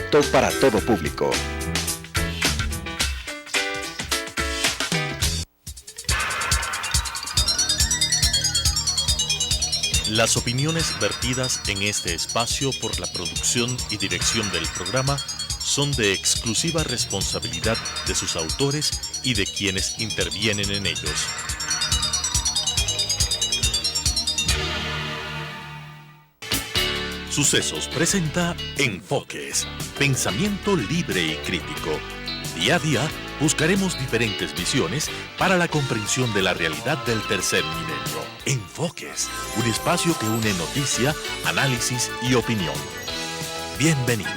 apto para todo público. Las opiniones vertidas en este espacio por la producción y dirección del programa son de exclusiva responsabilidad de sus autores y de quienes intervienen en ellos. Sucesos presenta Enfoques, pensamiento libre y crítico. Día a día buscaremos diferentes visiones para la comprensión de la realidad del tercer milenio. Enfoques, un espacio que une noticia, análisis y opinión. Bienvenidos.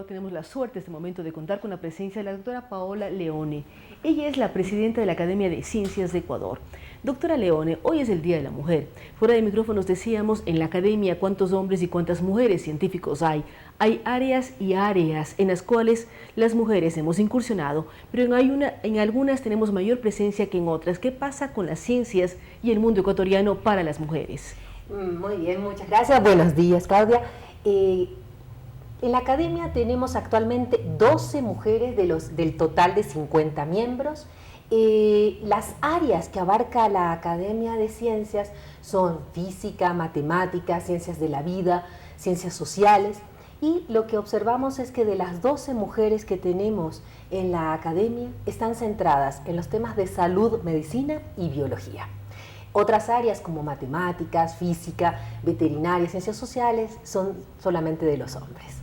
Tenemos la suerte en este momento de contar con la presencia de la doctora Paola Leone. Ella es la presidenta de la Academia de Ciencias de Ecuador. Doctora Leone, hoy es el Día de la Mujer. Fuera de micrófonos decíamos en la academia cuántos hombres y cuántas mujeres científicos hay. Hay áreas y áreas en las cuales las mujeres hemos incursionado, pero en algunas tenemos mayor presencia que en otras. ¿Qué pasa con las ciencias y el mundo ecuatoriano para las mujeres? Muy bien, muchas gracias. Buenos días, Claudia. En la academia tenemos actualmente 12 mujeres del total de 50 miembros. Las áreas que abarca la Academia de Ciencias son física, matemáticas, ciencias de la vida, ciencias sociales. Y lo que observamos es que de las 12 mujeres que tenemos en la academia están centradas en los temas de salud, medicina y biología. Otras áreas como matemáticas, física, veterinaria, ciencias sociales son solamente de los hombres.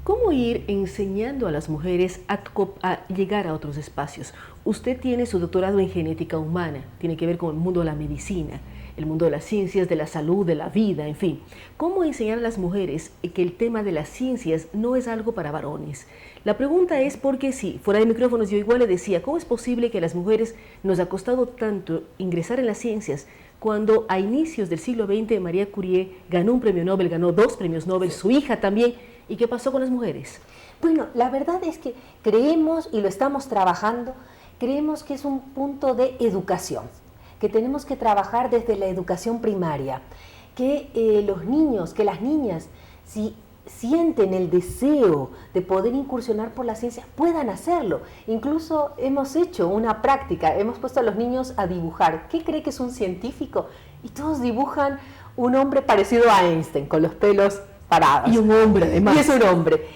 ¿Cómo ir enseñando a las mujeres a llegar a otros espacios? Usted tiene su doctorado en genética humana, tiene que ver con el mundo de la medicina, el mundo de las ciencias, de la salud, de la vida, en fin. ¿Cómo enseñar a las mujeres que el tema de las ciencias no es algo para varones? La pregunta es porque sí, fuera de micrófonos yo igual le decía, ¿cómo es posible que a las mujeres nos ha costado tanto ingresar en las ciencias cuando a inicios del siglo XX María Curie ganó un premio Nobel, ganó 2 premios Nobel, su hija también? ¿Y qué pasó con las mujeres? Bueno, la verdad es que creemos, y lo estamos trabajando, creemos que es un punto de educación, que tenemos que trabajar desde la educación primaria, que los niños, que las niñas, si sienten el deseo de poder incursionar por la ciencia, puedan hacerlo. Incluso hemos hecho una práctica, hemos puesto a los niños a dibujar. ¿Qué cree que es un científico? Y todos dibujan un hombre parecido a Einstein, con los pelos parados. Y un hombre, además. Y es un hombre.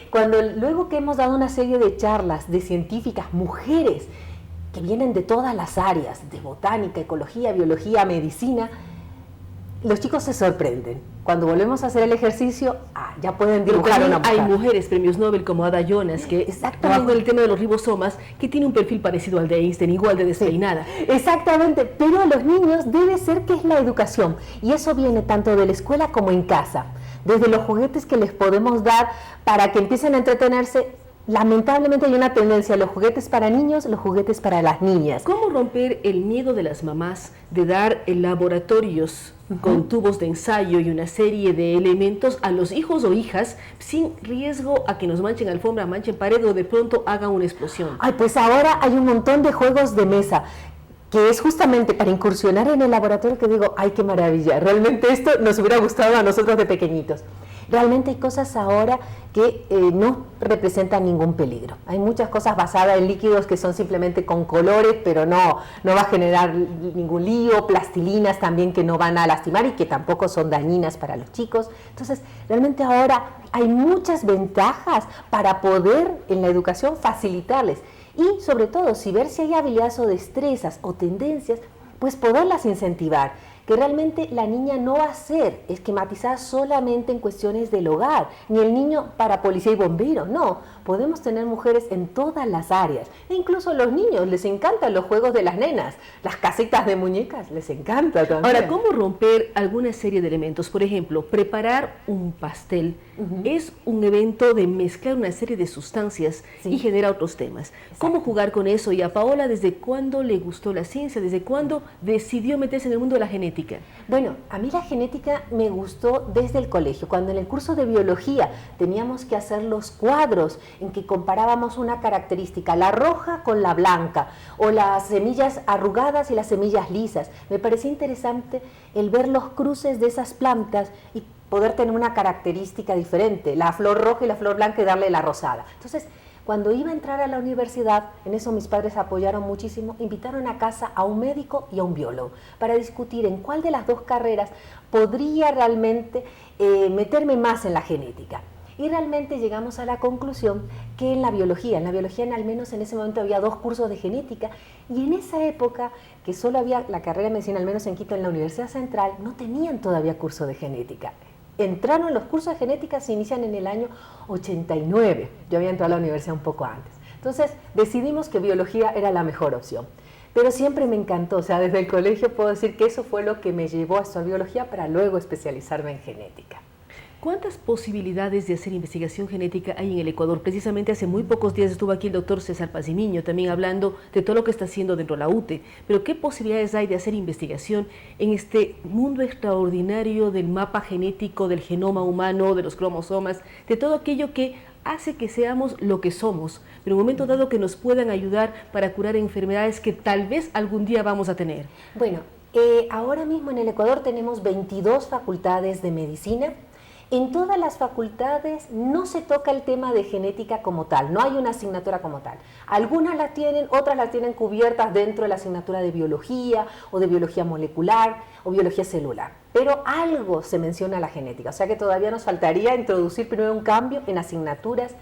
Luego que hemos dado una serie de charlas de científicas, mujeres, que vienen de todas las áreas, de botánica, ecología, biología, medicina, los chicos se sorprenden. Cuando volvemos a hacer el ejercicio, ya pueden dibujar una mujer. Hay mujeres premios Nobel como Ada Jonas, que trabajó en el tema de los ribosomas, que tiene un perfil parecido al de Einstein, igual de despeinada. Sí, exactamente, pero a los niños debe ser que es la educación, y eso viene tanto de la escuela como en casa. Desde los juguetes que les podemos dar para que empiecen a entretenerse. Lamentablemente hay una tendencia, los juguetes para niños, los juguetes para las niñas. ¿Cómo romper el miedo de las mamás de dar laboratorios con tubos de ensayo y una serie de elementos a los hijos o hijas sin riesgo a que nos manchen alfombra, manchen pared o de pronto haga una explosión? Pues ahora hay un montón de juegos de mesa que es justamente para incursionar en el laboratorio, que digo, ¡ay, qué maravilla! Realmente esto nos hubiera gustado a nosotros de pequeñitos. Realmente hay cosas ahora que no representan ningún peligro. Hay muchas cosas basadas en líquidos que son simplemente con colores, pero no va a generar ningún lío, plastilinas también que no van a lastimar y que tampoco son dañinas para los chicos. Entonces, realmente ahora hay muchas ventajas para poder en la educación facilitarles. Y sobre todo, si ver si hay habilidades o destrezas o tendencias, pues poderlas incentivar. Que realmente la niña no va a ser esquematizada solamente en cuestiones del hogar, ni el niño para policía y bombero, no. Podemos tener mujeres en todas las áreas. E incluso a los niños les encantan los juegos de las nenas, las casitas de muñecas, les encanta también. Ahora, ¿cómo romper alguna serie de elementos? Por ejemplo, preparar un pastel es un evento de mezclar una serie de sustancias y genera otros temas. Exacto. ¿Cómo jugar con eso? Y a Paola, ¿desde cuándo le gustó la ciencia? ¿Desde cuándo decidió meterse en el mundo de la genética? genética? Bueno, a mí la genética me gustó desde el colegio, cuando en el curso de biología teníamos que hacer los cuadros en que comparábamos una característica, la roja con la blanca, o las semillas arrugadas y las semillas lisas. Me parecía interesante el ver los cruces de esas plantas y poder tener una característica diferente, la flor roja y la flor blanca y darle la rosada. Entonces, cuando iba a entrar a la universidad, en eso mis padres apoyaron muchísimo, invitaron a casa a un médico y a un biólogo para discutir en cuál de las dos carreras podría realmente meterme más en la genética. Y realmente llegamos a la conclusión que en la biología al menos en ese momento había 2 cursos de genética, y en esa época, que solo había la carrera de medicina, al menos en Quito, en la Universidad Central, no tenían todavía curso de genética. Entraron los cursos de genética, se inician en el año 89. Yo había entrado a la universidad un poco antes. Entonces decidimos que biología era la mejor opción. Pero siempre me encantó, o sea, desde el colegio puedo decir que eso fue lo que me llevó a estudiar biología para luego especializarme en genética. ¿Cuántas posibilidades de hacer investigación genética hay en el Ecuador? Precisamente hace muy pocos días estuvo aquí el doctor César Pazimiño también hablando de todo lo que está haciendo dentro de la UTE, pero ¿qué posibilidades hay de hacer investigación en este mundo extraordinario del mapa genético, del genoma humano, de los cromosomas, de todo aquello que hace que seamos lo que somos, pero en un momento dado que nos puedan ayudar para curar enfermedades que tal vez algún día vamos a tener? Bueno, ahora mismo en el Ecuador tenemos 22 facultades de medicina. En todas las facultades no se toca el tema de genética como tal, no hay una asignatura como tal. Algunas la tienen, otras la tienen cubiertas dentro de la asignatura de biología o de biología molecular o biología celular. Pero algo se menciona la genética, o sea que todavía nos faltaría introducir primero un cambio en asignaturas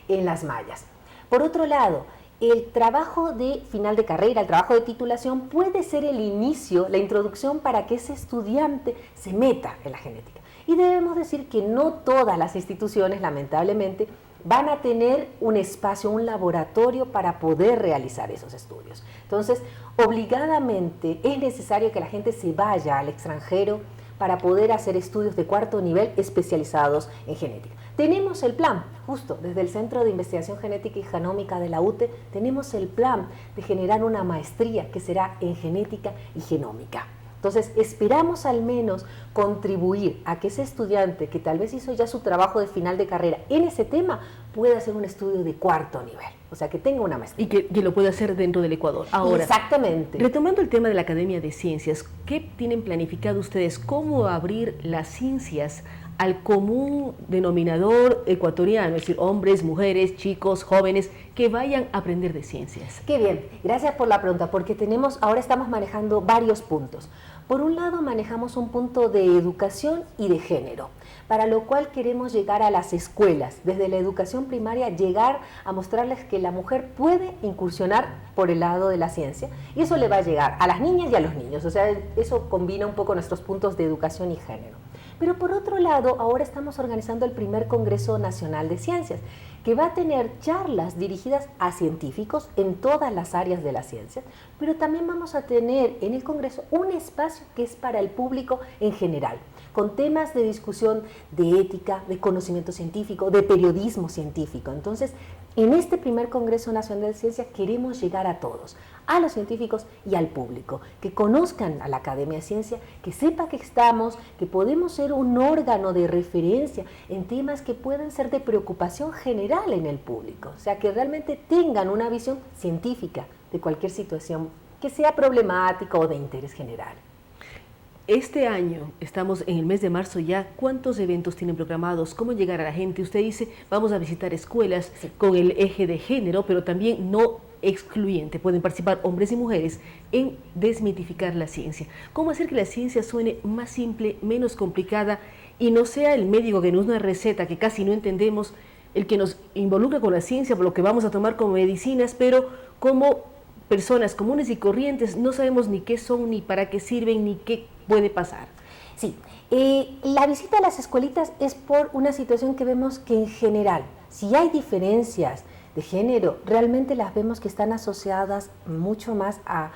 en las mallas. Por otro lado, el trabajo de final de carrera, el trabajo de titulación puede ser el inicio, la introducción para que ese estudiante se meta en la genética. Y debemos decir que no todas las instituciones, lamentablemente, van a tener un espacio, un laboratorio para poder realizar esos estudios. Entonces, obligadamente es necesario que la gente se vaya al extranjero para poder hacer estudios de 4º nivel especializados en genética. Tenemos el plan, justo desde el Centro de Investigación Genética y Genómica de la UTE, tenemos el plan de generar una maestría que será en genética y genómica. Entonces, esperamos al menos contribuir a que ese estudiante que tal vez hizo ya su trabajo de final de carrera en ese tema pueda hacer un estudio de 4º nivel, o sea, que tenga una maestría. Y que lo pueda hacer dentro del Ecuador. Ahora, exactamente. Retomando el tema de la Academia de Ciencias, ¿qué tienen planificado ustedes? ¿Cómo abrir las ciencias al común denominador ecuatoriano, es decir, hombres, mujeres, chicos, jóvenes, que vayan a aprender de ciencias? Qué bien, gracias por la pregunta, porque ahora estamos manejando varios puntos. Por un lado, manejamos un punto de educación y de género, para lo cual queremos llegar a las escuelas, desde la educación primaria, llegar a mostrarles que la mujer puede incursionar por el lado de la ciencia, y eso le va a llegar a las niñas y a los niños, o sea, eso combina un poco nuestros puntos de educación y género. Pero por otro lado, ahora estamos organizando el primer Congreso Nacional de Ciencias, que va a tener charlas dirigidas a científicos en todas las áreas de la ciencia, pero también vamos a tener en el Congreso un espacio que es para el público en general, con temas de discusión de ética, de conocimiento científico, de periodismo científico. Entonces, en este primer Congreso Nacional de Ciencias queremos llegar a todos, a los científicos y al público, que conozcan a la Academia de Ciencia, que sepa que estamos, que podemos ser un órgano de referencia en temas que pueden ser de preocupación general en el público, o sea, que realmente tengan una visión científica de cualquier situación que sea problemática o de interés general. Este año, estamos en el mes de marzo ya, ¿cuántos eventos tienen programados? ¿Cómo llegar a la gente? Usted dice, vamos a visitar escuelas con el eje de género, pero también no excluyente. Pueden participar hombres y mujeres en desmitificar la ciencia. ¿Cómo hacer que la ciencia suene más simple, menos complicada y no sea el médico que nos da una receta que casi no entendemos, el que nos involucra con la ciencia por lo que vamos a tomar como medicinas, pero como personas comunes y corrientes no sabemos ni qué son, ni para qué sirven, ni qué puede pasar? Sí, la visita a las escuelitas es por una situación que vemos que en general, si hay diferencias de género, realmente las vemos que están asociadas mucho más a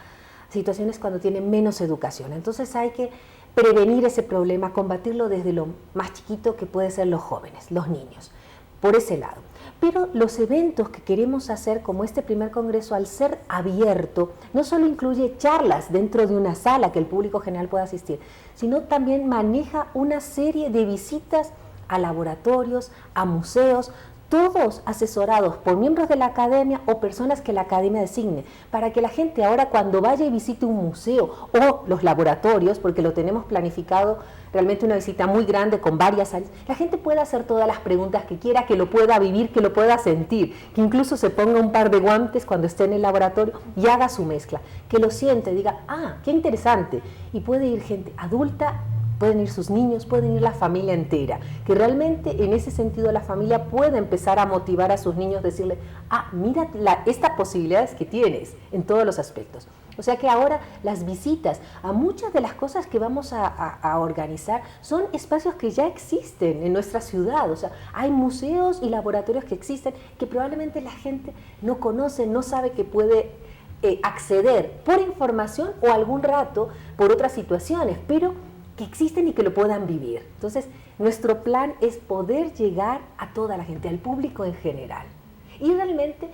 situaciones cuando tienen menos educación. Entonces hay que prevenir ese problema, combatirlo desde lo más chiquito que puede ser los jóvenes, los niños, por ese lado. Pero los eventos que queremos hacer, como este primer congreso, al ser abierto, no solo incluye charlas dentro de una sala que el público general pueda asistir, sino también maneja una serie de visitas a laboratorios, a museos, todos asesorados por miembros de la academia o personas que la academia designe, para que la gente ahora cuando vaya y visite un museo o los laboratorios, porque lo tenemos planificado, realmente una visita muy grande con varias áreas, la gente pueda hacer todas las preguntas que quiera, que lo pueda vivir, que lo pueda sentir, que incluso se ponga un par de guantes cuando esté en el laboratorio y haga su mezcla, que lo siente, diga, ah, qué interesante, y puede ir gente adulta, pueden ir sus niños, pueden ir la familia entera, que realmente en ese sentido la familia puede empezar a motivar a sus niños, decirle, ah, mira estas posibilidades que tienes en todos los aspectos. O sea que ahora las visitas a muchas de las cosas que vamos a organizar son espacios que ya existen en nuestra ciudad, o sea, hay museos y laboratorios que existen que probablemente la gente no conoce, no sabe que puede acceder por información o algún rato por otras situaciones, pero que existen y que lo puedan vivir. Entonces, nuestro plan es poder llegar a toda la gente, al público en general. Y realmente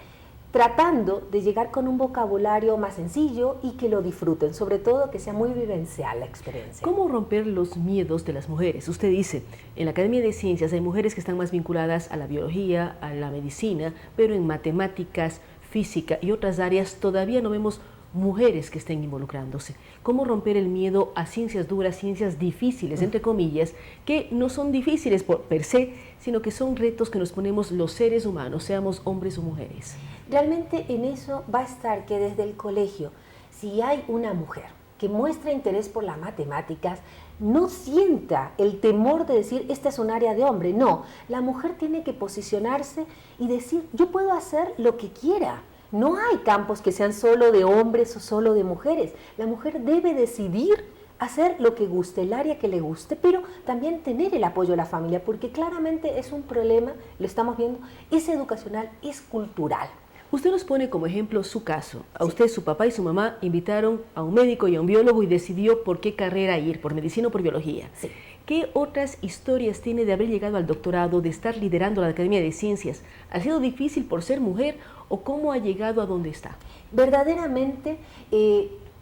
tratando de llegar con un vocabulario más sencillo y que lo disfruten, sobre todo que sea muy vivencial la experiencia. ¿Cómo romper los miedos de las mujeres? Usted dice, en la Academia de Ciencias hay mujeres que están más vinculadas a la biología, a la medicina, pero en matemáticas, física y otras áreas todavía no vemos mujeres que estén involucrándose. ¿Cómo romper el miedo a ciencias duras, ciencias difíciles, entre comillas, que no son difíciles por per se, sino que son retos que nos ponemos los seres humanos, seamos hombres o mujeres? Realmente en eso va a estar que desde el colegio, si hay una mujer que muestra interés por las matemáticas, no sienta el temor de decir, esta es un área de hombre. No, la mujer tiene que posicionarse y decir, yo puedo hacer lo que quiera. No hay campos que sean solo de hombres o solo de mujeres. La mujer debe decidir hacer lo que guste, el área que le guste, pero también tener el apoyo de la familia, porque claramente es un problema, lo estamos viendo, es educacional, es cultural. Usted nos pone como ejemplo su caso. A usted, su papá y su mamá invitaron a un médico y a un biólogo y decidió por qué carrera ir, por medicina o por biología. Sí. ¿Qué otras historias tiene de haber llegado al doctorado, de estar liderando la Academia de Ciencias? ¿Ha sido difícil por ser mujer o cómo ha llegado a donde está? Verdaderamente,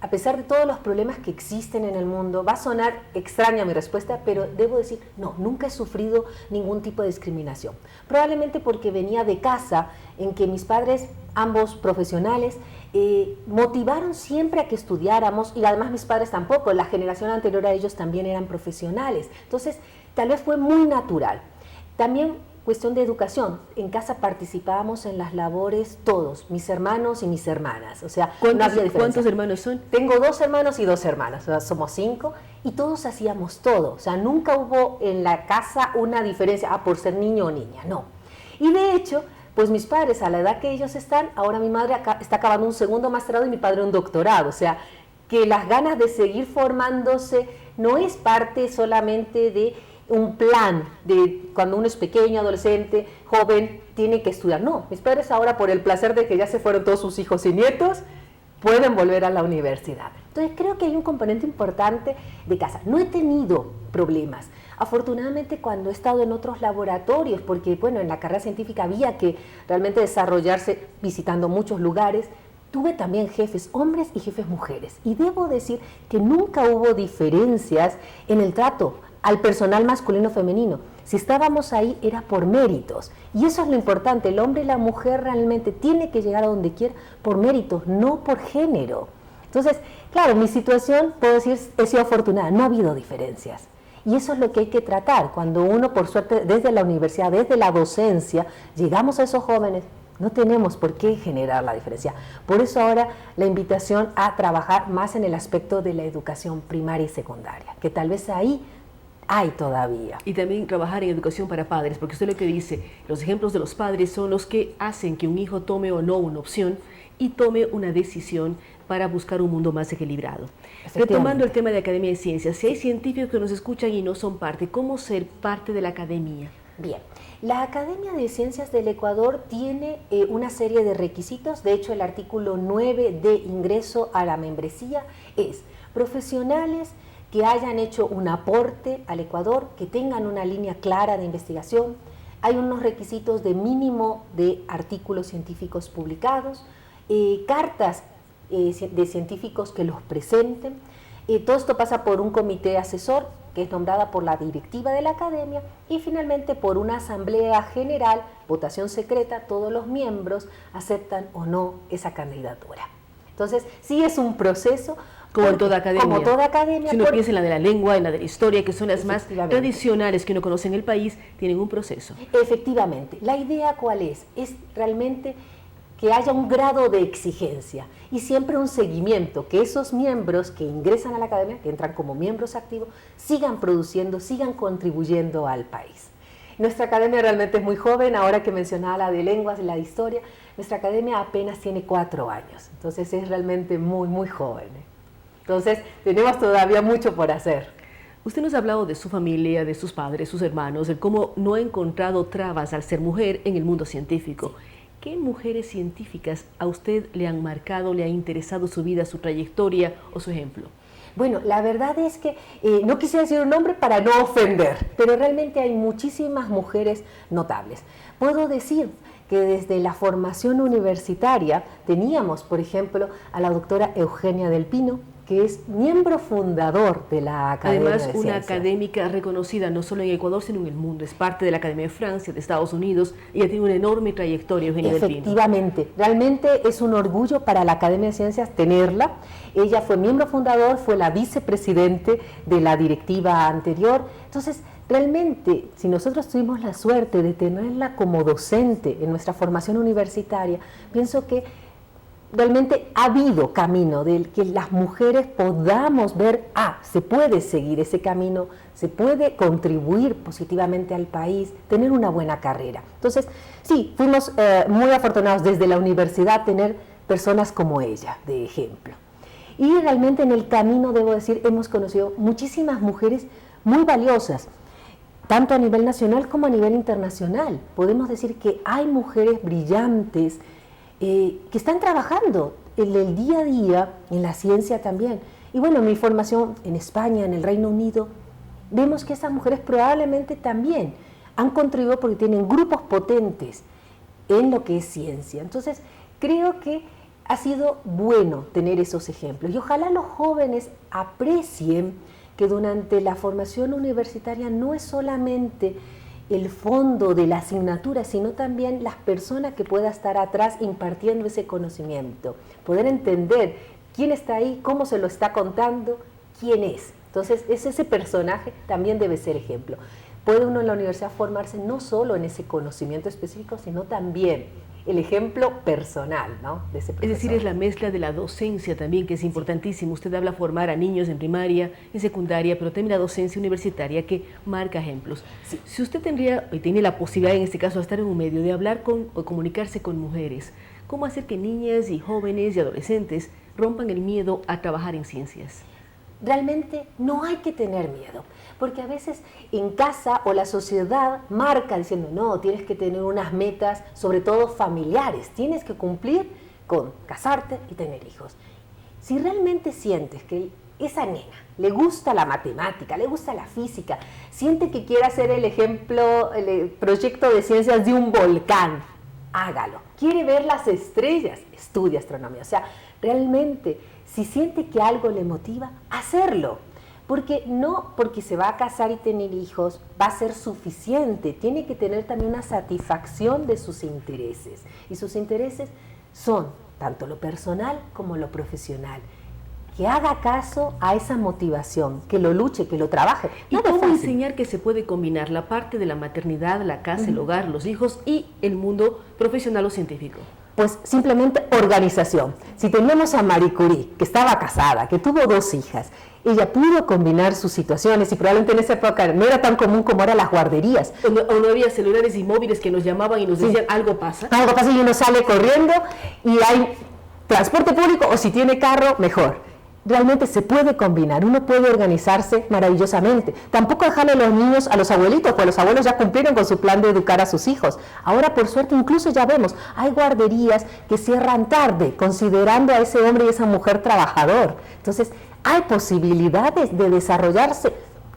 a pesar de todos los problemas que existen en el mundo, va a sonar extraña mi respuesta, pero debo decir, no, nunca he sufrido ningún tipo de discriminación. Probablemente porque venía de casa en que mis padres, ambos profesionales, motivaron siempre a que estudiáramos, y además mis padres tampoco, la generación anterior a ellos también eran profesionales. Entonces, tal vez fue muy natural. También cuestión de educación. En casa participábamos en las labores todos, mis hermanos y mis hermanas. O sea, no había diferencia. ¿Cuántos hermanos son? Tengo 2 hermanos y 2 hermanas, o sea, somos 5 y todos hacíamos todo. O sea, nunca hubo en la casa una diferencia, por ser niño o niña, no. Y de hecho, pues mis padres, a la edad que ellos están, ahora mi madre está acabando un segundo masterado y mi padre un doctorado. O sea, que las ganas de seguir formándose no es parte solamente de un plan de cuando uno es pequeño, adolescente, joven, tiene que estudiar. No, mis padres ahora, por el placer de que ya se fueron todos sus hijos y nietos, pueden volver a la universidad. Entonces creo que hay un componente importante de casa. No he tenido problemas. Afortunadamente, cuando he estado en otros laboratorios, porque bueno, en la carrera científica había que realmente desarrollarse visitando muchos lugares, tuve también jefes hombres y jefes mujeres. Y debo decir que nunca hubo diferencias en el trato al personal masculino o femenino. Si estábamos ahí era por méritos. Y eso es lo importante. El hombre y la mujer realmente tiene que llegar a donde quiera por méritos, no por género. Entonces, claro, mi situación, puedo decir, he sido afortunada. No ha habido diferencias. Y eso es lo que hay que tratar. Cuando uno, por suerte, desde la universidad, desde la docencia, llegamos a esos jóvenes, no tenemos por qué generar la diferencia. Por eso ahora la invitación a trabajar más en el aspecto de la educación primaria y secundaria, que tal vez ahí hay todavía. Y también trabajar en educación para padres, porque usted lo que dice, los ejemplos de los padres son los que hacen que un hijo tome o no una opción y tome una decisión para buscar un mundo más equilibrado. Retomando el tema de Academia de Ciencias, si hay científicos que nos escuchan y no son parte, ¿cómo ser parte de la academia? Bien, la Academia de Ciencias del Ecuador tiene una serie de requisitos. De hecho, el artículo 9 de ingreso a la membresía es profesionales que hayan hecho un aporte al Ecuador, que tengan una línea clara de investigación, Hay unos requisitos de mínimo de artículos científicos publicados, cartas de científicos que los presenten. Todo esto pasa por un comité asesor que es nombrada por la directiva de la academia y finalmente por una asamblea general, votación secreta, todos los miembros aceptan o no esa candidatura. Entonces, sí es un proceso. Como en toda academia. Como toda academia. Si uno piensa en la de la lengua, en la de la historia, que son las más tradicionales que uno conoce en el país, tienen un proceso. Efectivamente. La idea, ¿cuál es? Es realmente que haya un grado de exigencia y siempre un seguimiento, que esos miembros que ingresan a la academia, que entran como miembros activos, sigan produciendo, sigan contribuyendo al país. Nuestra academia realmente es muy joven, ahora que mencionaba la de lenguas y la de historia, nuestra academia apenas tiene 4 años, entonces es realmente muy, muy joven. Entonces tenemos todavía mucho por hacer. Usted nos ha hablado de su familia, de sus padres, sus hermanos, de cómo no ha encontrado trabas al ser mujer en el mundo científico. ¿Qué mujeres científicas a usted le han marcado, le ha interesado su vida, su trayectoria o su ejemplo? Bueno, la verdad es que no quisiera decir un nombre para no ofender, pero realmente hay muchísimas mujeres notables. Puedo decir que desde la formación universitaria teníamos, por ejemplo, a la doctora Eugenia del Pino, que es miembro fundador de la Academia Además, de una Ciencias. académica reconocida no solo en Ecuador, sino en el mundo. Es parte de la Academia de Francia, de Estados Unidos, y ha tenido una enorme trayectoria, Eugenia del Pino. Efectivamente, realmente es un orgullo para la Academia de Ciencias tenerla. Ella fue miembro fundador, fue la vicepresidente de la directiva anterior. Entonces, realmente, si nosotros tuvimos la suerte de tenerla como docente en nuestra formación universitaria, pienso que realmente ha habido camino del que las mujeres podamos ver, se puede seguir ese camino, se puede contribuir positivamente al país, tener una buena carrera. Entonces, sí, fuimos muy afortunados desde la universidad tener personas como ella, de ejemplo. Y realmente en el camino, debo decir, hemos conocido muchísimas mujeres muy valiosas, tanto a nivel nacional como a nivel internacional. Podemos decir que hay mujeres brillantes, que están trabajando en el día a día, en la ciencia también. Y bueno, mi formación en España, en el Reino Unido, vemos que esas mujeres probablemente también han contribuido porque tienen grupos potentes en lo que es ciencia. Entonces, creo que ha sido bueno tener esos ejemplos. Y ojalá los jóvenes aprecien que durante la formación universitaria no es solamente el fondo de la asignatura, sino también las personas que puedan estar atrás impartiendo ese conocimiento, poder entender quién está ahí, cómo se lo está contando, quién es. Entonces, ese personaje también debe ser ejemplo. Puede uno en la universidad formarse no solo en ese conocimiento específico, sino también el ejemplo personal, ¿no?, de ese profesor. Es decir, es la mezcla de la docencia también, que es importantísimo. Usted habla de formar a niños en primaria, en secundaria, pero también la docencia universitaria que marca ejemplos. Sí. Si usted tendría, y tiene la posibilidad en este caso de estar en un medio, de hablar con o comunicarse con mujeres, ¿cómo hacer que niñas y jóvenes y adolescentes rompan el miedo a trabajar en ciencias? Realmente no hay que tener miedo, porque a veces en casa o la sociedad marca diciendo, no, tienes que tener unas metas, sobre todo familiares, tienes que cumplir con casarte y tener hijos. Si realmente sientes que esa nena le gusta la matemática, le gusta la física, siente que quiere hacer el ejemplo, el proyecto de ciencias de un volcán, hágalo. Quiere ver las estrellas, estudie astronomía. O sea, realmente, si siente que algo le motiva, hacerlo. Porque no porque se va a casar y tener hijos va a ser suficiente, tiene que tener también una satisfacción de sus intereses. Y sus intereses son tanto lo personal como lo profesional. Que haga caso a esa motivación, que lo luche, que lo trabaje. ¿Y cómo enseñar que se puede combinar la parte de la maternidad, la casa, el hogar, los hijos y el mundo profesional o científico? Pues simplemente organización. Si teníamos a Marie Curie, que estaba casada, que tuvo 2 hijas, ella pudo combinar sus situaciones y probablemente en esa época no era tan común como ahora las guarderías. O no había celulares y móviles que nos llamaban y nos decían, algo pasa. Algo pasa y uno sale corriendo y hay transporte público o si tiene carro, mejor. Realmente se puede combinar, uno puede organizarse maravillosamente. Tampoco dejarle a los niños a los abuelitos, pues los abuelos ya cumplieron con su plan de educar a sus hijos. Ahora, por suerte, incluso ya vemos, hay guarderías que cierran tarde, considerando a ese hombre y esa mujer trabajador. Entonces, hay posibilidades de desarrollarse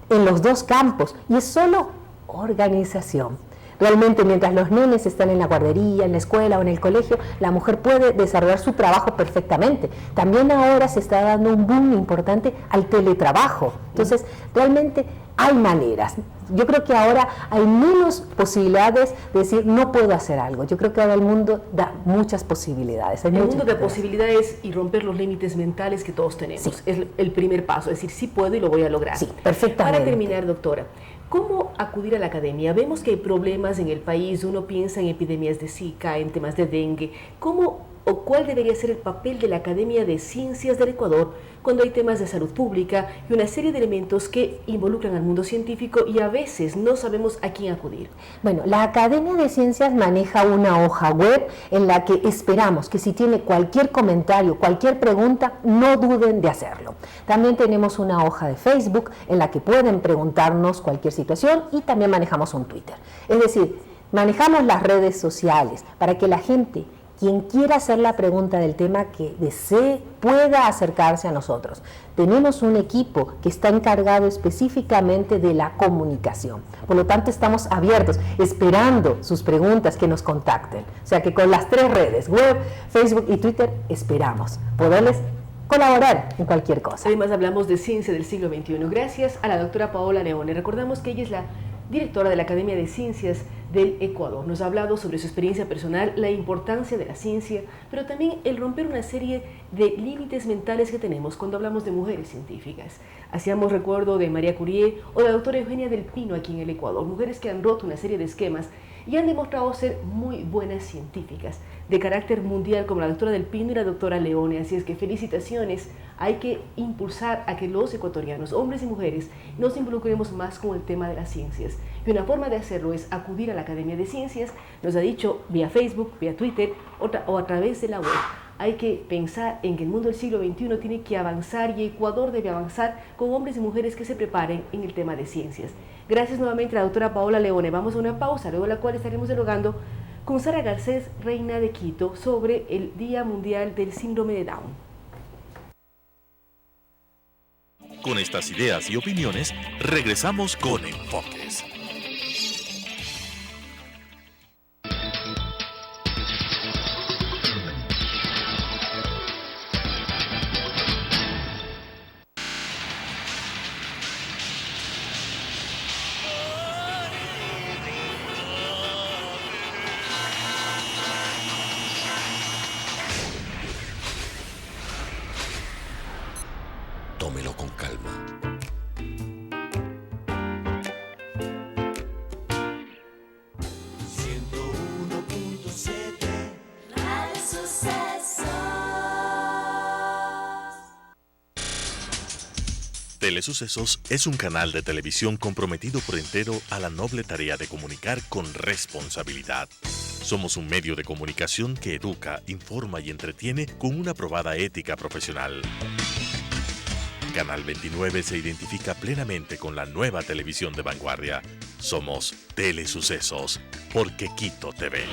en los 2 campos y es solo organización. Realmente, mientras los nenes están en la guardería, en la escuela o en el colegio, la mujer puede desarrollar su trabajo perfectamente. También ahora se está dando un boom importante al teletrabajo. Entonces, realmente hay maneras. Yo creo que ahora hay menos posibilidades de decir no puedo hacer algo. Yo creo que ahora el mundo da muchas posibilidades. El mundo de posibilidades y romper los límites mentales que todos tenemos. Sí. Es el primer paso, es decir, sí puedo y lo voy a lograr. Sí, perfectamente. Para terminar, doctora, ¿cómo acudir a la academia? Vemos que hay problemas en el país, uno piensa en epidemias de Zika, en temas de dengue. ¿Cómo o cuál debería ser el papel de la Academia de Ciencias del Ecuador cuando hay temas de salud pública y una serie de elementos que involucran al mundo científico y a veces no sabemos a quién acudir? Bueno, la Academia de Ciencias maneja una hoja web en la que esperamos que si tiene cualquier comentario, cualquier pregunta, no duden de hacerlo. También tenemos una hoja de Facebook en la que pueden preguntarnos cualquier situación y también manejamos un Twitter. Es decir, manejamos las redes sociales para que la gente, quien quiera hacer la pregunta del tema que desee, pueda acercarse a nosotros. Tenemos un equipo que está encargado específicamente de la comunicación. Por lo tanto, estamos abiertos, esperando sus preguntas, que nos contacten. O sea que con las 3 redes, web, Facebook y Twitter, esperamos poderles colaborar en cualquier cosa. Además, hablamos de ciencia del siglo XXI. Gracias a la doctora Paola Leone. Recordamos que ella es la directora de la Academia de Ciencias del Ecuador. Nos ha hablado sobre su experiencia personal, la importancia de la ciencia, pero también el romper una serie de límites mentales que tenemos cuando hablamos de mujeres científicas. Hacíamos recuerdo de María Curie o la doctora Eugenia del Pino aquí en el Ecuador, mujeres que han roto una serie de esquemas y han demostrado ser muy buenas científicas, de carácter mundial, como la doctora del Pino y la doctora Leone. Así es que felicitaciones. Hay que impulsar a que los ecuatorianos, hombres y mujeres, nos involucremos más con el tema de las ciencias. Y una forma de hacerlo es acudir a la Academia de Ciencias, nos ha dicho, vía Facebook, vía Twitter o a través de la web. Hay que pensar en que el mundo del siglo XXI tiene que avanzar y Ecuador debe avanzar con hombres y mujeres que se preparen en el tema de ciencias. Gracias nuevamente a la doctora Paola Leone. Vamos a una pausa, luego de la cual estaremos dialogando con Sara Garcés, reina de Quito, sobre el Día Mundial del Síndrome de Down. Con estas ideas y opiniones, regresamos con Enfoques. Tómelo con calma. Telesucesos es un canal de televisión comprometido por entero a la noble tarea de comunicar con responsabilidad. Somos un medio de comunicación que educa, informa y entretiene con una probada ética profesional. Canal 29 se identifica plenamente con la nueva televisión de vanguardia. Somos Telesucesos, porque Quito TV.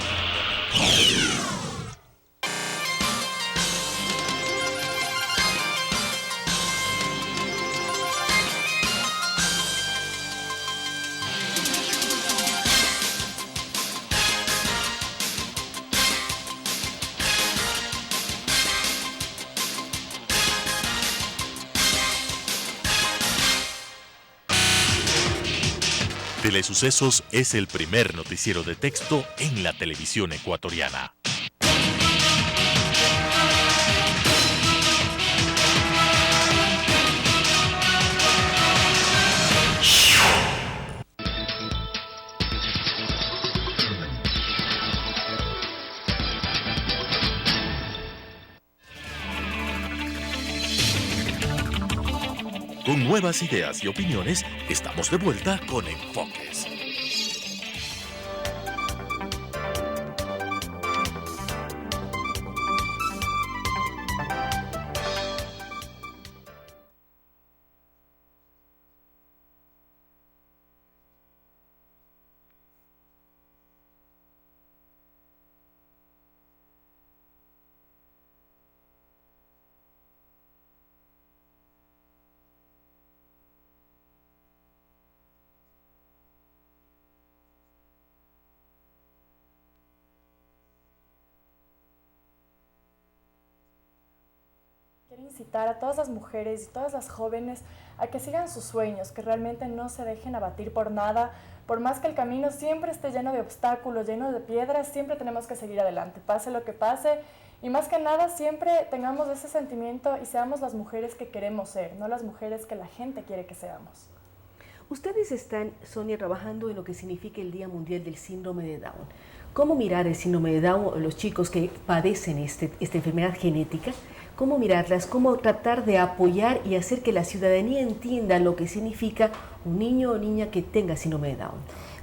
Telesucesos es el primer noticiero de texto en la televisión ecuatoriana. Con nuevas ideas y opiniones, estamos de vuelta con Enfoques. quiero incitar a todas las mujeres y todas las jóvenes a que sigan sus sueños, que realmente no se dejen abatir por nada, por más que el camino siempre esté lleno de obstáculos, lleno de piedras, siempre tenemos que seguir adelante, pase lo que pase, y más que nada siempre tengamos ese sentimiento y seamos las mujeres que queremos ser, no las mujeres que la gente quiere que seamos. Ustedes están, Sonia, trabajando en lo que significa el Día Mundial del Síndrome de Down. ¿Cómo mirar el síndrome de Down, los chicos que padecen esta enfermedad genética? ¿Cómo mirarlas? ¿Cómo tratar de apoyar y hacer que la ciudadanía entienda lo que significa un niño o niña que tenga síndrome de Down?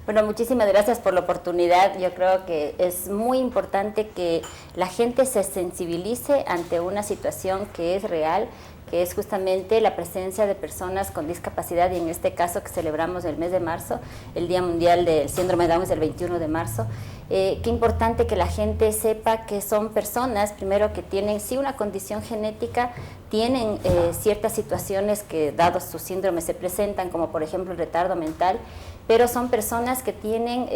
Bueno, muchísimas gracias por la oportunidad. Yo creo que es muy importante que la gente se sensibilice ante una situación que es real, que es justamente la presencia de personas con discapacidad, y en este caso que celebramos el mes de marzo, el Día Mundial del Síndrome de Down es el 21 de marzo. Qué importante que la gente sepa que son personas, primero, que tienen sí una condición genética, tienen ciertas situaciones que dado su síndrome se presentan, como por ejemplo el retardo mental, pero son personas que tienen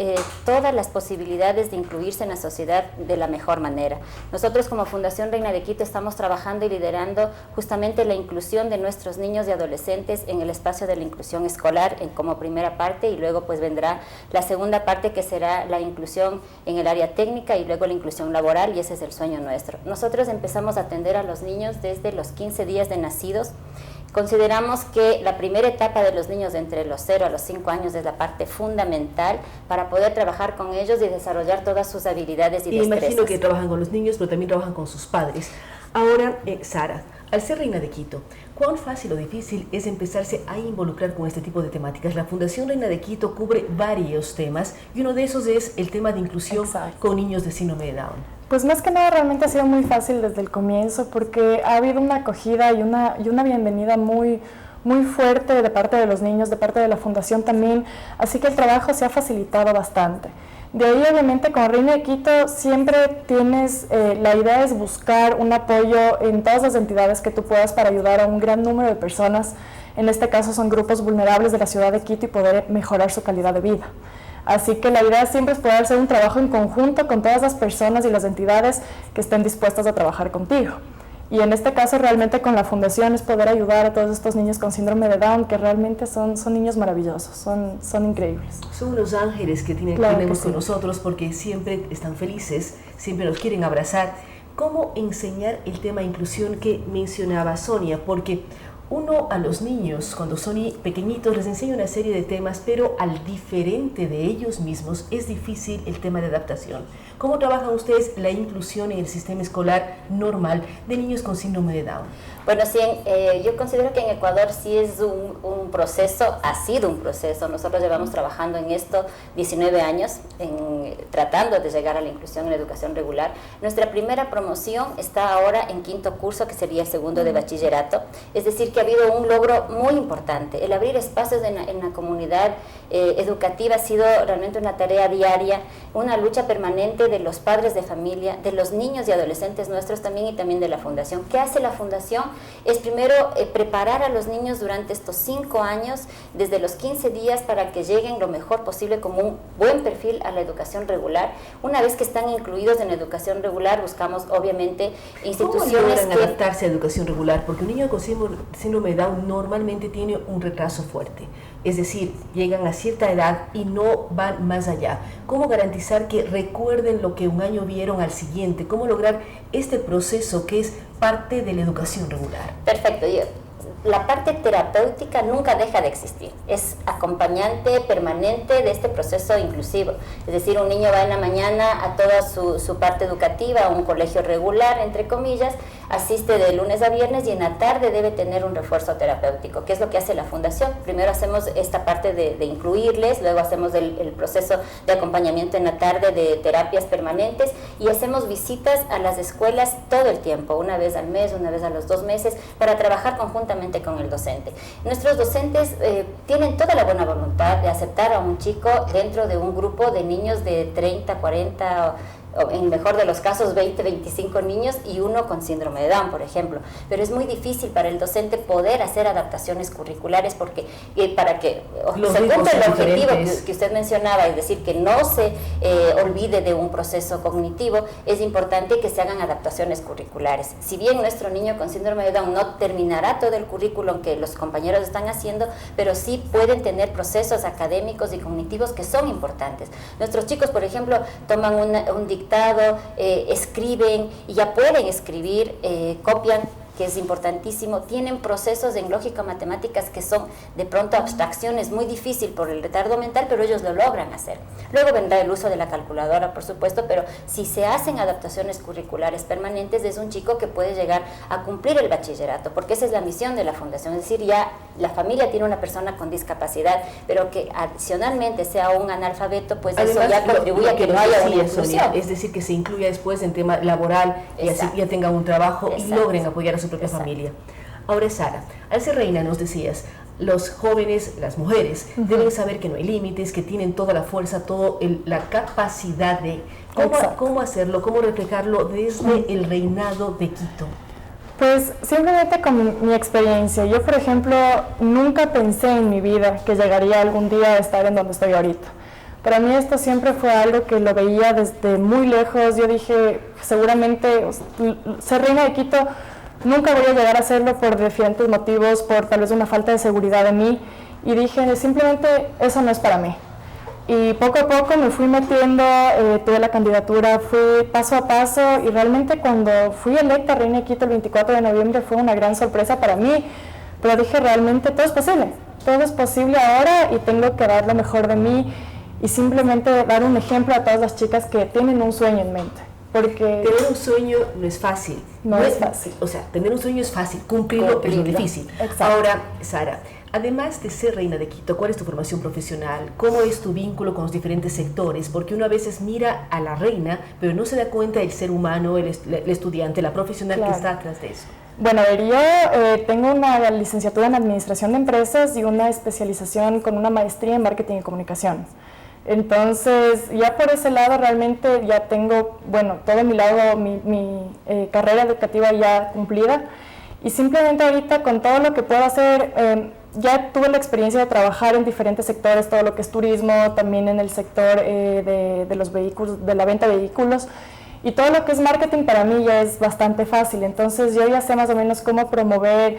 todas las posibilidades de incluirse en la sociedad de la mejor manera. Nosotros como Fundación Reina de Quito estamos trabajando y liderando justamente la inclusión de nuestros niños y adolescentes en el espacio de la inclusión escolar como primera parte, y luego pues vendrá la segunda parte, que será la inclusión en el área técnica y luego la inclusión laboral, y ese es el sueño nuestro. Nosotros empezamos a atender a los niños desde los 15 días de nacidos. Consideramos que la primera etapa de los niños de entre los 0 a los 5 años es la parte fundamental para poder trabajar con ellos y desarrollar todas sus habilidades y destrezas. Imagino que trabajan con los niños, pero también trabajan con sus padres. Ahora, Sara, al ser Reina de Quito, ¿cuán fácil o difícil es empezarse a involucrar con este tipo de temáticas? La Fundación Reina de Quito cubre varios temas y uno de esos es el tema de inclusión con niños de síndrome de Down. Pues más que nada realmente ha sido muy fácil desde el comienzo, porque ha habido una acogida y una bienvenida muy fuerte de parte de los niños, de parte de la Fundación también, así que el trabajo se ha facilitado bastante. De ahí obviamente con Reina de Quito siempre tienes, la idea es buscar un apoyo en todas las entidades que tú puedas para ayudar a un gran número de personas, en este caso son grupos vulnerables de la ciudad de Quito, y poder mejorar su calidad de vida. Así que la idea siempre es poder hacer un trabajo en conjunto con todas las personas y las entidades que estén dispuestas a trabajar contigo. Y en este caso realmente con la Fundación es poder ayudar a todos estos niños con síndrome de Down, que realmente son niños maravillosos, son increíbles. Son unos ángeles que tenemos con nosotros, porque siempre están felices, siempre nos quieren abrazar. ¿Cómo enseñar el tema de inclusión que mencionaba Sonia? Porque uno a los niños, cuando son pequeñitos, les enseña una serie de temas, pero al diferente de ellos mismos es difícil el tema de adaptación. ¿Cómo trabajan ustedes la inclusión en el sistema escolar normal de niños con síndrome de Down? Bueno, sí, yo considero que en Ecuador sí es un proceso, ha sido un proceso. Nosotros llevamos trabajando en esto 19 años, tratando de llegar a la inclusión en la educación regular. Nuestra primera promoción está ahora en 5º curso, que sería el 2º de bachillerato. Es decir, que ha habido un logro muy importante. El abrir espacios en la comunidad educativa ha sido realmente una tarea diaria, una lucha permanente de los padres de familia, de los niños y adolescentes nuestros también, y también de la Fundación. ¿Qué hace la Fundación? Es primero preparar a los niños durante estos 5 años, desde los 15 días, para que lleguen lo mejor posible como un buen perfil a la educación regular. Una vez que están incluidos en la educación regular, buscamos obviamente instituciones ¿Cómo logran adaptarse a educación regular? Porque un niño con síndrome de Down normalmente tiene un retraso fuerte. Es decir, llegan a cierta edad y no van más allá. ¿Cómo garantizar que recuerden lo que un año vieron al siguiente? ¿Cómo lograr este proceso que es parte de la educación regular? Perfecto. La parte terapéutica nunca deja de existir, es acompañante permanente de este proceso inclusivo. Es decir, un niño va en la mañana a toda su parte educativa, a un colegio regular, entre comillas, asiste de lunes a viernes, y en la tarde debe tener un refuerzo terapéutico, que es lo que hace la Fundación. Primero hacemos esta parte de incluirles, luego hacemos el proceso de acompañamiento en la tarde de terapias permanentes, y hacemos visitas a las escuelas todo el tiempo, una vez al mes, una vez a los 2 meses, para trabajar conjuntamente con el docente. Nuestros docentes tienen toda la buena voluntad de aceptar a un chico dentro de un grupo de niños de 30, 40 en mejor de los casos 20, 25 niños y uno con síndrome de Down, por ejemplo. Pero es muy difícil para el docente poder hacer adaptaciones curriculares porque para que se cumpla el objetivo que usted mencionaba, es decir, que no se olvide de un proceso cognitivo, es importante que se hagan adaptaciones curriculares. Si bien nuestro niño con síndrome de Down no terminará todo el currículum que los compañeros están haciendo, pero sí pueden tener procesos académicos y cognitivos que son importantes. Nuestros chicos, por ejemplo, toman un dictado, escriben y ya pueden escribir, copian, que es importantísimo, tienen procesos en lógica matemáticas que son de pronto abstracciones muy difícil por el retardo mental, pero ellos lo logran hacer. Luego vendrá el uso de la calculadora, por supuesto, pero si se hacen adaptaciones curriculares permanentes, es un chico que puede llegar a cumplir el bachillerato, porque esa es la misión de la fundación, es decir, ya la familia tiene una persona con discapacidad, pero que adicionalmente sea un analfabeto, pues además, eso ya contribuye a que no haya una inclusión. Es decir, que se incluya después en tema laboral y así ya tengan un trabajo y logren apoyar a su propia familia. Ahora, Sara, al ser reina nos decías, los jóvenes, las mujeres, deben saber que no hay límites, que tienen toda la fuerza, toda la capacidad de cómo hacerlo, cómo reflejarlo desde el reinado de Quito. Pues simplemente con mi experiencia. Yo, por ejemplo, nunca pensé en mi vida que llegaría algún día a estar en donde estoy ahorita. Para mí esto siempre fue algo que lo veía desde muy lejos. Yo dije, seguramente ser reina de Quito nunca voy a llegar a hacerlo por diferentes motivos, por tal vez una falta de seguridad en mí, y dije, simplemente eso no es para mí. Y poco a poco me fui metiendo, tuve la candidatura, fui paso a paso, y realmente cuando fui electa reina de Quito el 24 de noviembre fue una gran sorpresa para mí, pero dije, realmente todo es posible ahora y tengo que dar lo mejor de mí y simplemente dar un ejemplo a todas las chicas que tienen un sueño en mente. Porque tener un sueño no es fácil. No es fácil. O sea, tener un sueño es fácil, cumplirlo es muy difícil. Exacto. Ahora, Sara, además de ser reina de Quito, ¿cuál es tu formación profesional? ¿Cómo es tu vínculo con los diferentes sectores? Porque uno a veces mira a la reina, pero no se da cuenta del ser humano, el estudiante, la profesional que está atrás de eso. Bueno, yo tengo una licenciatura en Administración de Empresas y una especialización con una maestría en Marketing y Comunicación. Entonces, ya por ese lado realmente ya tengo, bueno, todo mi lado, mi carrera educativa ya cumplida. Y simplemente ahorita con todo lo que puedo hacer, ya tuve la experiencia de trabajar en diferentes sectores, todo lo que es turismo, también en el sector de los vehículos, de la venta de vehículos. Y todo lo que es marketing para mí ya es bastante fácil, entonces yo ya sé más o menos cómo promover,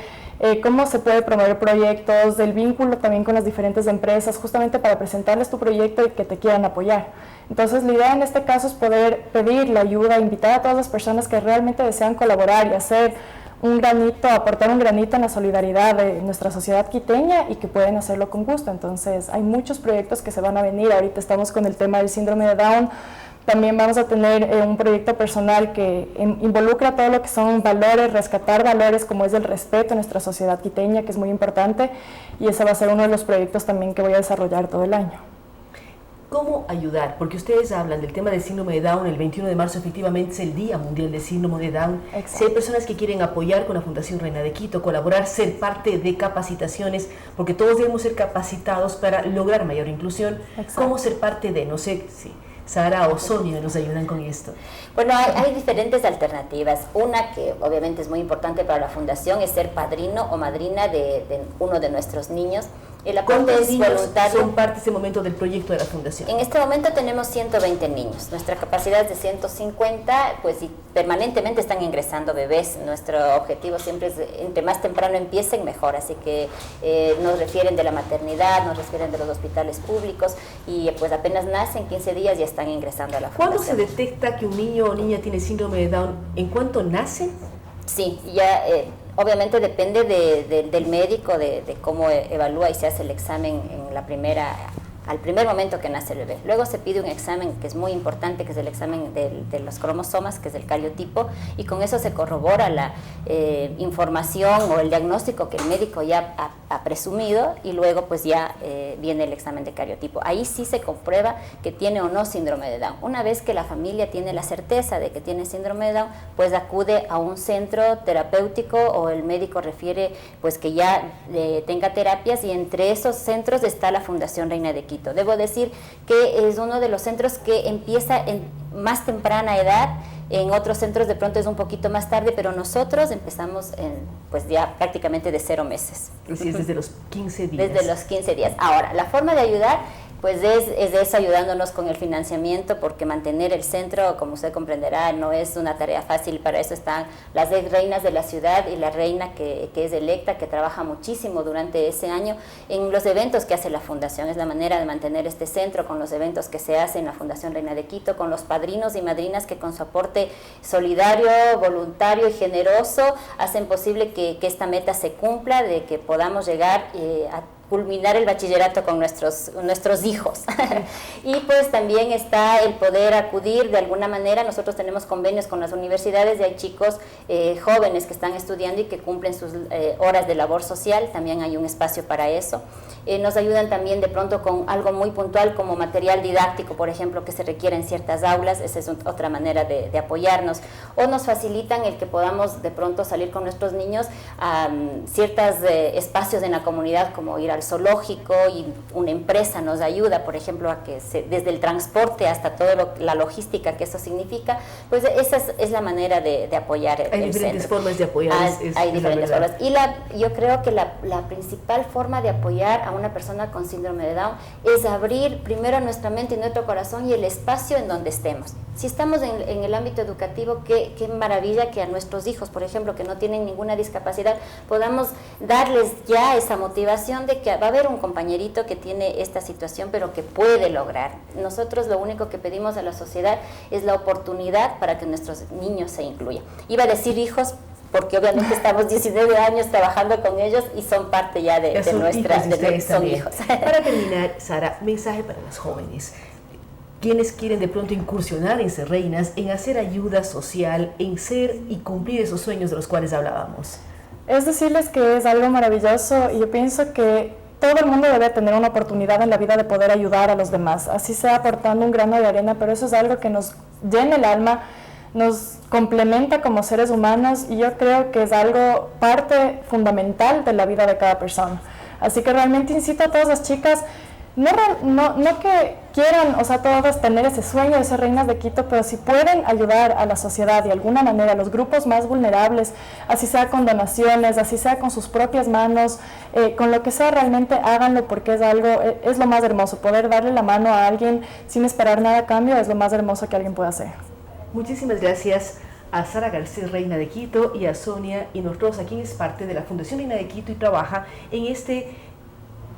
cómo se puede promover proyectos, el vínculo también con las diferentes empresas, justamente para presentarles tu proyecto y que te quieran apoyar. Entonces la idea en este caso es poder pedir la ayuda, invitar a todas las personas que realmente desean colaborar y hacer un granito, aportar un granito en la solidaridad de nuestra sociedad quiteña y que pueden hacerlo con gusto. Entonces hay muchos proyectos que se van a venir, ahorita estamos con el tema del síndrome de Down. También vamos a tener un proyecto personal que involucra todo lo que son valores, rescatar valores como es el respeto en nuestra sociedad quiteña, que es muy importante, y ese va a ser uno de los proyectos también que voy a desarrollar todo el año. ¿Cómo ayudar? Porque ustedes hablan del tema del síndrome de Down, el 21 de marzo efectivamente es el Día Mundial del Síndrome de Down. Exacto. Si hay personas que quieren apoyar con la Fundación Reina de Quito, colaborar, ser parte de capacitaciones, porque todos debemos ser capacitados para lograr mayor inclusión. Exacto. ¿Cómo ser parte de? No sé si Sara o Sonia nos ayudan con esto. Bueno, hay diferentes alternativas. Una que obviamente es muy importante para la fundación es ser padrino o madrina de uno de nuestros niños. El aporte es voluntario. ¿Son parte de este momento del proyecto de la fundación? En este momento tenemos 120 niños. Nuestra capacidad es de 150, pues y permanentemente están ingresando bebés. Nuestro objetivo siempre es, entre más temprano empiecen, mejor. Así que nos refieren de la maternidad, nos refieren de los hospitales públicos y pues apenas nacen, 15 días ya están ingresando a la fundación. ¿Cuándo se detecta que un niño o niña tiene síndrome de Down? ¿En cuánto nacen? Sí, ya obviamente depende del médico, de cómo evalúa y se hace el examen en al primer momento que nace el bebé. Luego se pide un examen que es muy importante, que es el examen de los cromosomas, que es el cariotipo, y con eso se corrobora la información o el diagnóstico que el médico ya ha presumido, y luego pues ya viene el examen de cariotipo. Ahí sí se comprueba que tiene o no síndrome de Down. Una vez que la familia tiene la certeza de que tiene síndrome de Down, pues acude a un centro terapéutico o el médico refiere pues que ya tenga terapias, y entre esos centros está la Fundación Reina de Quito. Debo decir que es uno de los centros que empieza en más temprana edad. En otros centros de pronto es un poquito más tarde, pero nosotros empezamos pues ya prácticamente de 0 meses. Así es, desde los 15 días. Desde los 15 días. Ahora, la forma de ayudar pues es ayudándonos con el financiamiento, porque mantener el centro, como usted comprenderá, no es una tarea fácil. Para eso están las reinas de la ciudad y la reina que es electa, que trabaja muchísimo durante ese año en los eventos que hace la Fundación. Es la manera de mantener este centro, con los eventos que se hacen en la Fundación Reina de Quito, con los padrinos y madrinas que con su aporte solidario, voluntario y generoso hacen posible que esta meta se cumpla, de que podamos llegar a culminar el bachillerato con nuestros hijos. Y pues también está el poder acudir de alguna manera. Nosotros tenemos convenios con las universidades y hay chicos jóvenes que están estudiando y que cumplen sus horas de labor social. También hay un espacio para eso. Nos ayudan también de pronto con algo muy puntual como material didáctico, por ejemplo, que se requiere en ciertas aulas. Esa es otra manera de apoyarnos. O nos facilitan el que podamos de pronto salir con nuestros niños a ciertos espacios en la comunidad, como ir al zoológico, y una empresa nos ayuda, por ejemplo, a que desde el transporte hasta toda la logística que eso significa. Pues esa es la manera de apoyar el centro. Hay diferentes formas de apoyar. Hay diferentes formas. Y yo creo que la principal forma de apoyar a una persona con síndrome de Down es abrir primero nuestra mente y nuestro corazón y el espacio en donde estemos. Si estamos en el ámbito educativo, qué maravilla que a nuestros hijos, por ejemplo, que no tienen ninguna discapacidad, podamos darles ya esa motivación de que va a haber un compañerito que tiene esta situación, pero que puede lograr. Nosotros lo único que pedimos a la sociedad es la oportunidad para que nuestros niños se incluyan. Iba a decir hijos, porque obviamente estamos 19 años trabajando con ellos y son parte ya de nuestra... Son hijos. Para terminar, Sara, mensaje para las jóvenes. Quienes quieren de pronto incursionar en ser reinas, en hacer ayuda social, en ser y cumplir esos sueños de los cuales hablábamos. Es decirles que es algo maravilloso, y yo pienso que todo el mundo debe tener una oportunidad en la vida de poder ayudar a los demás, así sea aportando un grano de arena, pero eso es algo que nos llena el alma, nos complementa como seres humanos, y yo creo que es algo parte fundamental de la vida de cada persona. Así que realmente incito a todas las chicas, no que quieran, o sea, todas tener ese sueño de ser reinas de Quito, pero si pueden ayudar a la sociedad de alguna manera, a los grupos más vulnerables, así sea con donaciones, así sea con sus propias manos, con lo que sea, realmente háganlo, porque es lo más hermoso. Poder darle la mano a alguien sin esperar nada a cambio es lo más hermoso que alguien puede hacer. Muchísimas gracias a Sara Garcés, Reina de Quito, y a Sonia Inostroza, quien es parte de la Fundación Reina de Quito y trabaja en este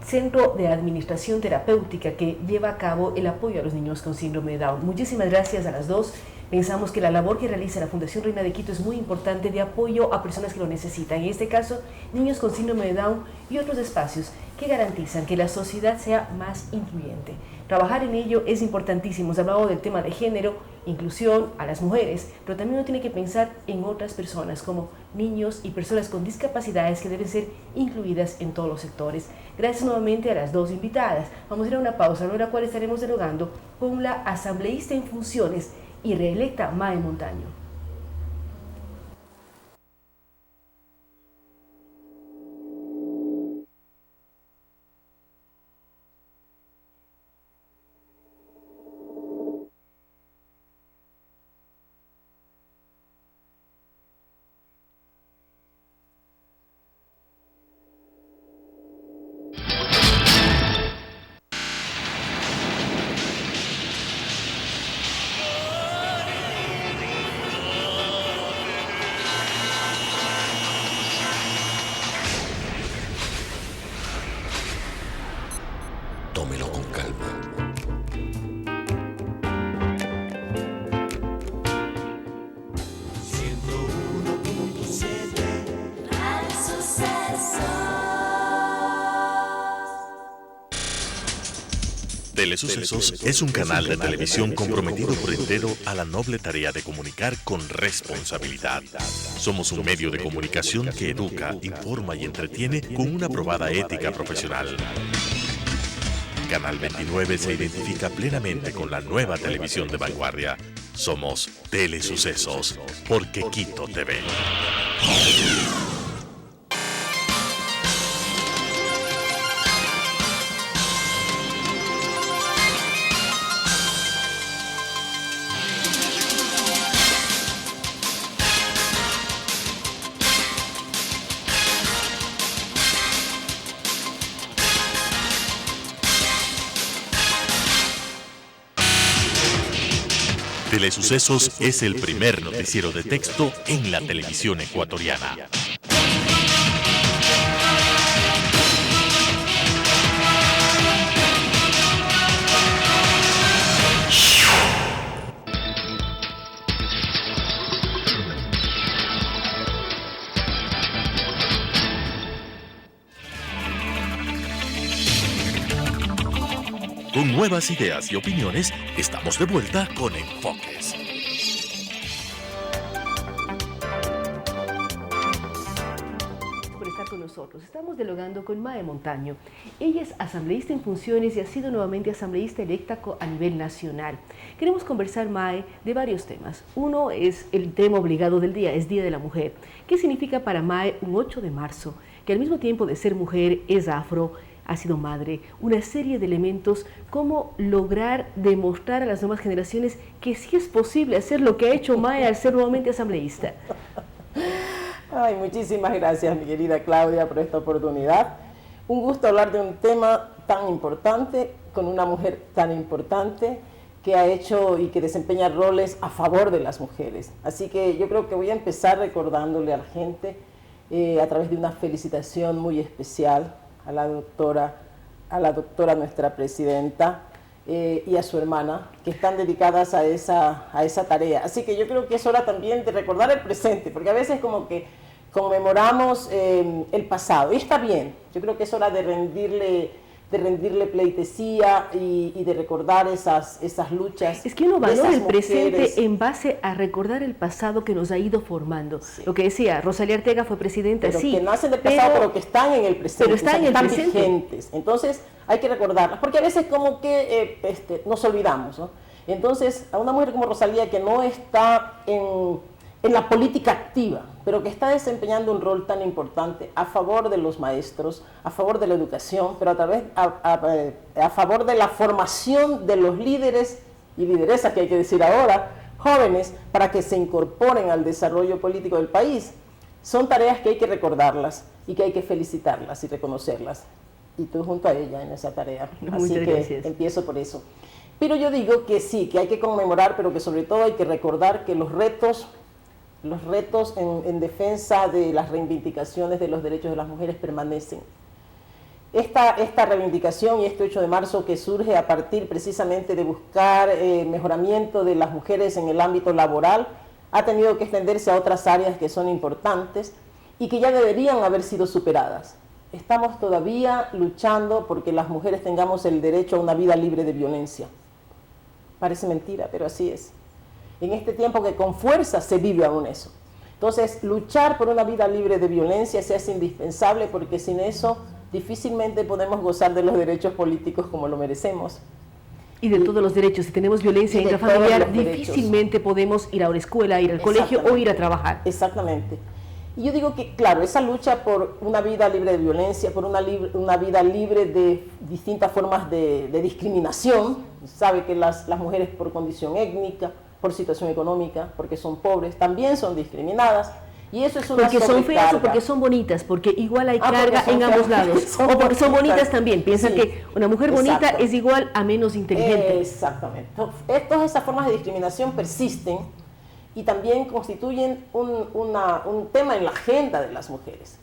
Centro de Administración Terapéutica que lleva a cabo el apoyo a los niños con síndrome de Down. Muchísimas gracias a las dos. Pensamos que la labor que realiza la Fundación Reina de Quito es muy importante, de apoyo a personas que lo necesitan. En este caso, niños con síndrome de Down y otros espacios que garantizan que la sociedad sea más incluyente. Trabajar en ello es importantísimo. Se ha hablado del tema de género, inclusión a las mujeres, pero también uno tiene que pensar en otras personas como niños y personas con discapacidades que deben ser incluidas en todos los sectores. Gracias nuevamente a las dos invitadas. Vamos a ir a una pausa, luego de la cual estaremos dialogando con la asambleísta en funciones y reelecta Mae Montaño. Telesucesos es un canal de televisión comprometido por entero a la noble tarea de comunicar con responsabilidad. Somos un medio de comunicación que educa, informa y entretiene con una probada ética profesional. Canal 29 se identifica plenamente con la nueva televisión de vanguardia. Somos Telesucesos, porque Quito TV. Telesucesos es el primer noticiero de texto en la televisión ecuatoriana. Con nuevas ideas y opiniones, estamos de vuelta con Enfoques. Por estar con nosotros. Estamos dialogando con Mae Montaño. Ella es asambleísta en funciones y ha sido nuevamente asambleísta electa a nivel nacional. Queremos conversar, Mae, de varios temas. Uno es el tema obligado del día, es Día de la Mujer. ¿Qué significa para Mae un 8 de marzo? Que al mismo tiempo de ser mujer, es afro, ha sido madre, una serie de elementos, cómo lograr demostrar a las nuevas generaciones que sí es posible hacer lo que ha hecho Mae al ser nuevamente asambleísta. Ay, muchísimas gracias, mi querida Claudia, por esta oportunidad. Un gusto hablar de un tema tan importante, con una mujer tan importante, que ha hecho y que desempeña roles a favor de las mujeres. Así que yo creo que voy a empezar recordándole a la gente, a través de una felicitación muy especial, a la doctora nuestra presidenta y a su hermana, que están dedicadas a esa tarea. Así que yo creo que es hora también de recordar el presente, porque a veces como que conmemoramos el pasado, y está bien. Yo creo que es hora de rendirle pleitesía y de recordar esas luchas. Es que uno valora el presente en base a recordar el pasado que nos ha ido formando. Sí. Lo que decía, Rosalía Ortega fue presidenta, pero sí. Que nacen del pasado, pero que están en el presente. Pero están en el presente. Vigentes. Entonces hay que recordarlas, porque a veces como que nos olvidamos, ¿no? Entonces, a una mujer como Rosalía, que no está en la política activa, pero que está desempeñando un rol tan importante a favor de los maestros, a favor de la educación, pero a favor de la formación de los líderes y lideresas, que hay que decir ahora, jóvenes, para que se incorporen al desarrollo político del país. Son tareas que hay que recordarlas y que hay que felicitarlas y reconocerlas. Y tú junto a ella en esa tarea. Así que empiezo por eso. Pero yo digo que sí, que hay que conmemorar, pero que sobre todo hay que recordar que los retos en defensa de las reivindicaciones de los derechos de las mujeres permanecen. Esta reivindicación y este 8 de marzo, que surge a partir precisamente de buscar mejoramiento de las mujeres en el ámbito laboral, ha tenido que extenderse a otras áreas que son importantes y que ya deberían haber sido superadas. Estamos todavía luchando porque las mujeres tengamos el derecho a una vida libre de violencia. Parece mentira, pero así es. En este tiempo que con fuerza se vive aún eso. Entonces, luchar por una vida libre de violencia se hace indispensable, porque sin eso difícilmente podemos gozar de los derechos políticos como lo merecemos. Y de todos los derechos. Si tenemos violencia intrafamiliar, difícilmente podemos ir a una escuela, ir al colegio o ir a trabajar. Exactamente. Y yo digo que, claro, esa lucha por una vida libre de violencia, por una vida libre de distintas formas de discriminación, sabe que las mujeres por condición étnica, por situación económica, porque son pobres, también son discriminadas, y eso es una porque son feas o porque son bonitas, porque igual hay carga en ambos lados, o porque son bonitas también, piensan que una mujer bonita es igual a menos inteligente. Exactamente. Todas esas formas de discriminación persisten y también constituyen un tema en la agenda de las mujeres.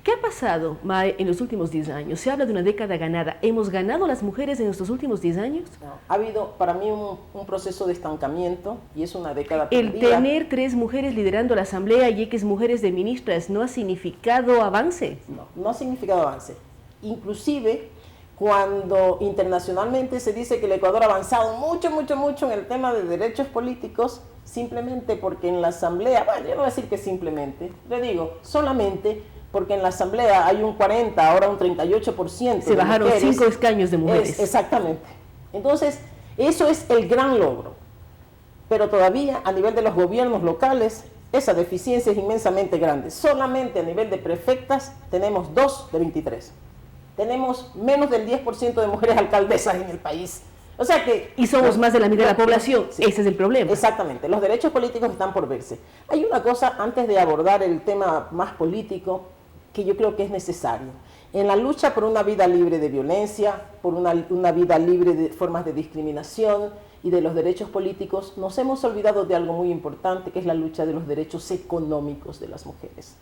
¿Qué ha pasado, Mae, en los últimos 10 años? Se habla de una década ganada. ¿Hemos ganado las mujeres en estos últimos 10 años? No, ha habido para mí un proceso de estancamiento y es una década perdida. El tener 3 mujeres liderando la asamblea y X mujeres de ministras, ¿no ha significado avance? No ha significado avance. Inclusive cuando internacionalmente se dice que el Ecuador ha avanzado mucho, mucho, mucho en el tema de derechos políticos, simplemente porque en la Asamblea, bueno, yo no voy a decir que simplemente, le digo, solamente porque en la Asamblea hay un 40, ahora un 38%. Se bajaron 5 escaños de mujeres. Exactamente. Entonces, eso es el gran logro. Pero todavía a nivel de los gobiernos locales, esa deficiencia es inmensamente grande. Solamente a nivel de prefectas tenemos 2 de 23. Tenemos menos del 10% de mujeres alcaldesas en el país. O sea que... Y somos más de la mitad de la población, sí, ese es el problema. Exactamente, los derechos políticos están por verse. Hay una cosa, antes de abordar el tema más político, que yo creo que es necesario. En la lucha por una vida libre de violencia, por una vida libre de formas de discriminación y de los derechos políticos, nos hemos olvidado de algo muy importante, que es la lucha de los derechos económicos de las mujeres.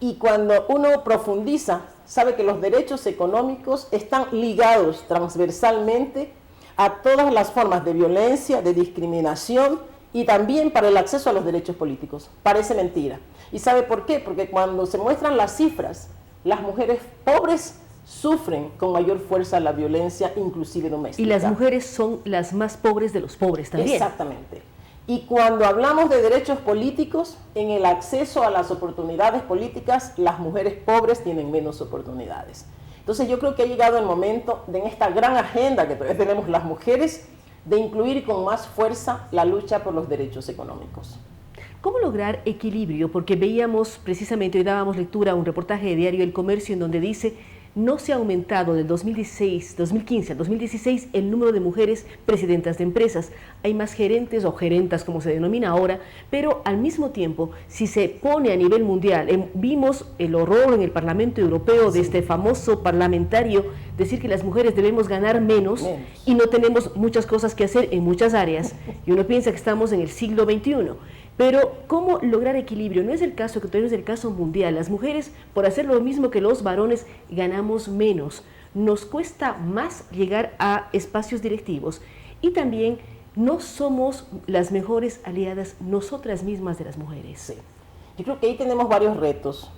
Y cuando uno profundiza, sabe que los derechos económicos están ligados transversalmente a todas las formas de violencia, de discriminación y también para el acceso a los derechos políticos. Parece mentira. ¿Y sabe por qué? Porque cuando se muestran las cifras, las mujeres pobres sufren con mayor fuerza la violencia, inclusive doméstica. Y las mujeres son las más pobres de los pobres también. Exactamente. Y cuando hablamos de derechos políticos, en el acceso a las oportunidades políticas, las mujeres pobres tienen menos oportunidades. Entonces yo creo que ha llegado el momento de, en esta gran agenda que todavía tenemos las mujeres, de incluir con más fuerza la lucha por los derechos económicos. ¿Cómo lograr equilibrio? Porque veíamos precisamente, hoy dábamos lectura a un reportaje de Diario El Comercio en donde dice: no se ha aumentado del 2015 al 2016 el número de mujeres presidentas de empresas. Hay más gerentes o gerentas, como se denomina ahora, pero al mismo tiempo, si se pone a nivel mundial, vimos el horror en el Parlamento Europeo de este famoso parlamentario decir que las mujeres debemos ganar menos y no tenemos muchas cosas que hacer en muchas áreas. Y uno piensa que estamos en el siglo XXI. Pero, ¿cómo lograr equilibrio? No es el caso que tenemos, el caso mundial. Las mujeres, por hacer lo mismo que los varones, ganamos menos. Nos cuesta más llegar a espacios directivos. Y también, no somos las mejores aliadas nosotras mismas de las mujeres. Sí. Yo creo que ahí tenemos varios retos.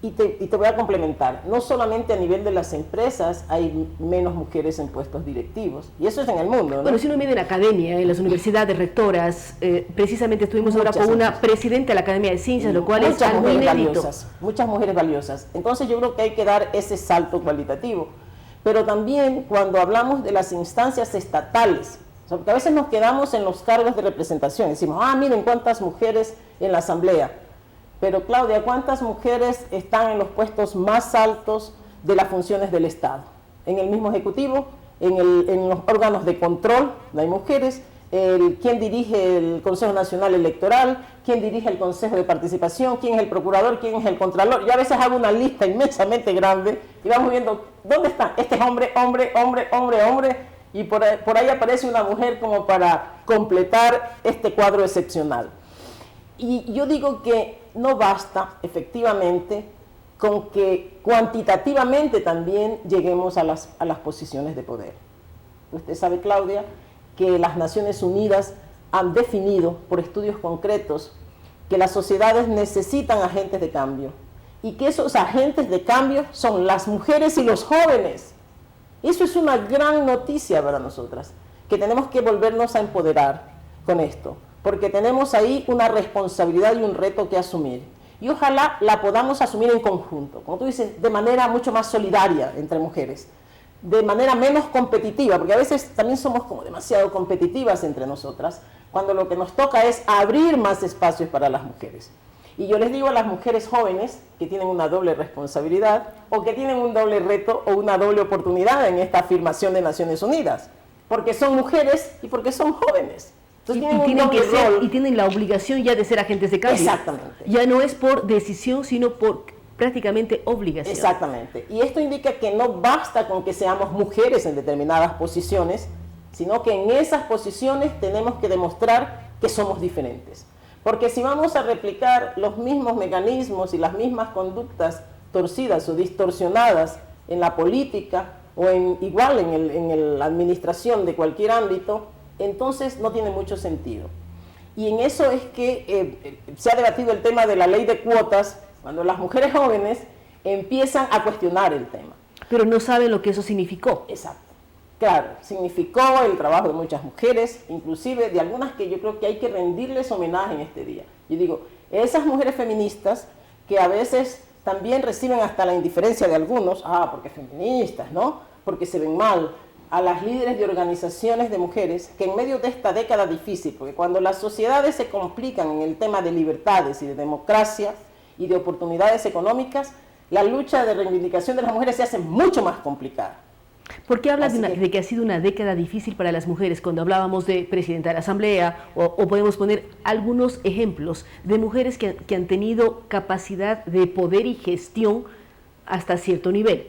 Y te voy a complementar. No solamente a nivel de las empresas hay menos mujeres en puestos directivos, y eso es en el mundo, ¿no? Bueno, si uno mide en la academia, en las universidades, rectoras, precisamente estuvimos ahora con una presidenta de la Academia de Ciencias, lo cual es algo inédito. Muchas mujeres valiosas. Entonces yo creo que hay que dar ese salto cualitativo. Pero también cuando hablamos de las instancias estatales, porque a veces nos quedamos en los cargos de representación, decimos, miren cuántas mujeres en la Asamblea. Pero Claudia, ¿cuántas mujeres están en los puestos más altos de las funciones del Estado? En el mismo Ejecutivo, en los órganos de control, no hay mujeres. ¿Quién dirige el Consejo Nacional Electoral? ¿Quién dirige el Consejo de Participación? ¿Quién es el Procurador? ¿Quién es el Contralor? Yo a veces hago una lista inmensamente grande y vamos viendo, ¿dónde está? Este es hombre, hombre, hombre, hombre, hombre, y por ahí aparece una mujer como para completar este cuadro excepcional. Y yo digo que no basta, efectivamente, con que cuantitativamente también lleguemos a las posiciones de poder. Usted sabe, Claudia, que las Naciones Unidas han definido por estudios concretos que las sociedades necesitan agentes de cambio y que esos agentes de cambio son las mujeres y los jóvenes. Eso es una gran noticia para nosotras, que tenemos que volvernos a empoderar con esto, porque tenemos ahí una responsabilidad y un reto que asumir. Y ojalá la podamos asumir en conjunto, como tú dices, de manera mucho más solidaria entre mujeres, de manera menos competitiva, porque a veces también somos como demasiado competitivas entre nosotras, cuando lo que nos toca es abrir más espacios para las mujeres. Y yo les digo a las mujeres jóvenes que tienen una doble responsabilidad, o que tienen un doble reto o una doble oportunidad en esta afirmación de Naciones Unidas, porque son mujeres y porque son jóvenes. Y tienen la obligación ya de ser agentes de cambio. Exactamente. Ya no es por decisión, sino por prácticamente obligación. Exactamente. Y esto indica que no basta con que seamos mujeres en determinadas posiciones, sino que en esas posiciones tenemos que demostrar que somos diferentes. Porque si vamos a replicar los mismos mecanismos y las mismas conductas torcidas o distorsionadas en la política o igual en la administración de cualquier ámbito, entonces no tiene mucho sentido. Y en eso es que se ha debatido el tema de la ley de cuotas, cuando las mujeres jóvenes empiezan a cuestionar el tema. Pero no saben lo que eso significó. Exacto. Claro, significó el trabajo de muchas mujeres, inclusive de algunas que yo creo que hay que rendirles homenaje en este día. Yo digo, esas mujeres feministas que a veces también reciben hasta la indiferencia de algunos, porque feministas, ¿no? Porque se ven mal, a las líderes de organizaciones de mujeres que en medio de esta década difícil, porque cuando las sociedades se complican en el tema de libertades y de democracia y de oportunidades económicas, la lucha de reivindicación de las mujeres se hace mucho más complicada. ¿Por qué hablas de que ha sido una década difícil para las mujeres? Cuando hablábamos de presidenta de la Asamblea, o podemos poner algunos ejemplos de mujeres que han tenido capacidad de poder y gestión hasta cierto nivel.